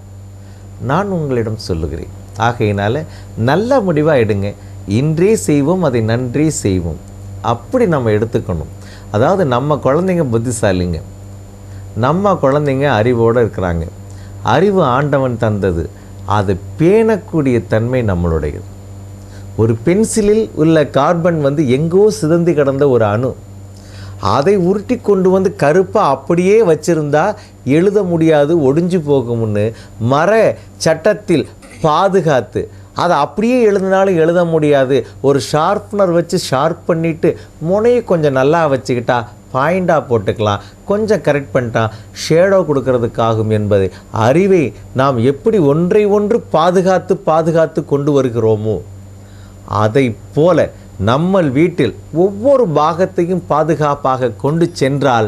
நான் உங்களிடம் சொல்லுகிறேன். ஆகையினால நல்ல முடிவாக எடுங்க. இன்றே செய்வோம், அதை நன்றே செய்வோம். அப்படி நம்ம எடுத்துக்கணும். அதாவது நம்ம குழந்தைங்க புத்திசாலிங்க, நம்ம குழந்தைங்க அறிவோடு இருக்கிறாங்க. அறிவு ஆண்டவன் தந்தது, அதை பேணக்கூடிய தன்மை நம்மளுடையது. ஒரு பென்சிலில் உள்ள கார்பன் எங்கோ சிதந்தி கிடந்த ஒரு அணு, அதை உருட்டி கொண்டு கருப்பாக அப்படியே வச்சிருந்தா எழுத முடியாது, ஒடிஞ்சு போகும்னு மர சட்டத்தில் பாதுகாத்து அதை அப்படியே எழுதினாலும் எழுத முடியாது, ஒரு ஷார்ப்னர் வச்சு ஷார்ப் பண்ணிவிட்டு முனையை கொஞ்சம் நல்லா வச்சுக்கிட்டா பாயிண்டாக போட்டுக்கலாம், கொஞ்சம் கரெக்ட் பண்ணிட்டான் ஷேடோ கொடுக்கறதுக்காகும் என்பதை அறிவை நாம் எப்படி ஒன்றை ஒன்று பாதுகாத்து கொண்டு வருகிறோமோ அதை போல நம்ம வீட்டில் ஒவ்வொரு பாகத்தையும் பாதுகாப்பாக கொண்டு சென்றால்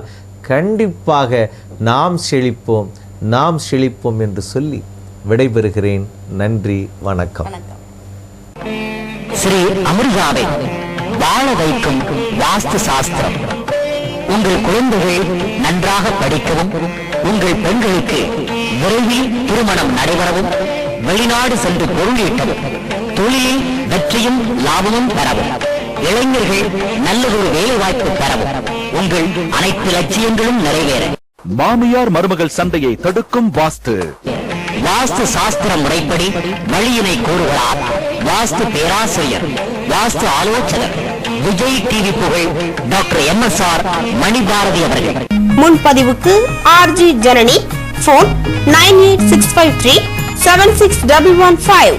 கண்டிப்பாக நாம் செழிப்போம் என்று சொல்லி விடைபெறுகிறேன். நன்றி, வணக்கம். ஸ்ரீ அமிர்தாவை வாழ வைக்கும் வாஸ்து சாஸ்திரம். உங்கள் குழந்தைகள் நன்றாக படிக்கவும், உங்கள் பெண்களுக்கு விரைவில் திருமணம் நடைபெறவும், வெளிநாடு சென்று பொருள் ஈட்டவும், தொழிலில் வெற்றியும் லாபமும் பெறவும், இளைஞர்கள் நல்லதொரு வேலை வாய்ப்பு பெறவும், உங்கள் அனைத்து லட்சியங்களும் நிறைவேற மாமியார் மருமகள் சண்டையை தடுக்கும் வாஸ்து. வாஸ்து சாஸ்திர முறைப்படி வழியினை கூறுகிறார் வாஸ்து பேராசிரியர், வாஸ்து ஆலோசகர், விஜய் டிவி புகழ் டாக்டர் MSR மணிபாரதி அவர்கள். முன்பதிவுக்கு RG ஜனனி. போன் 9865376115.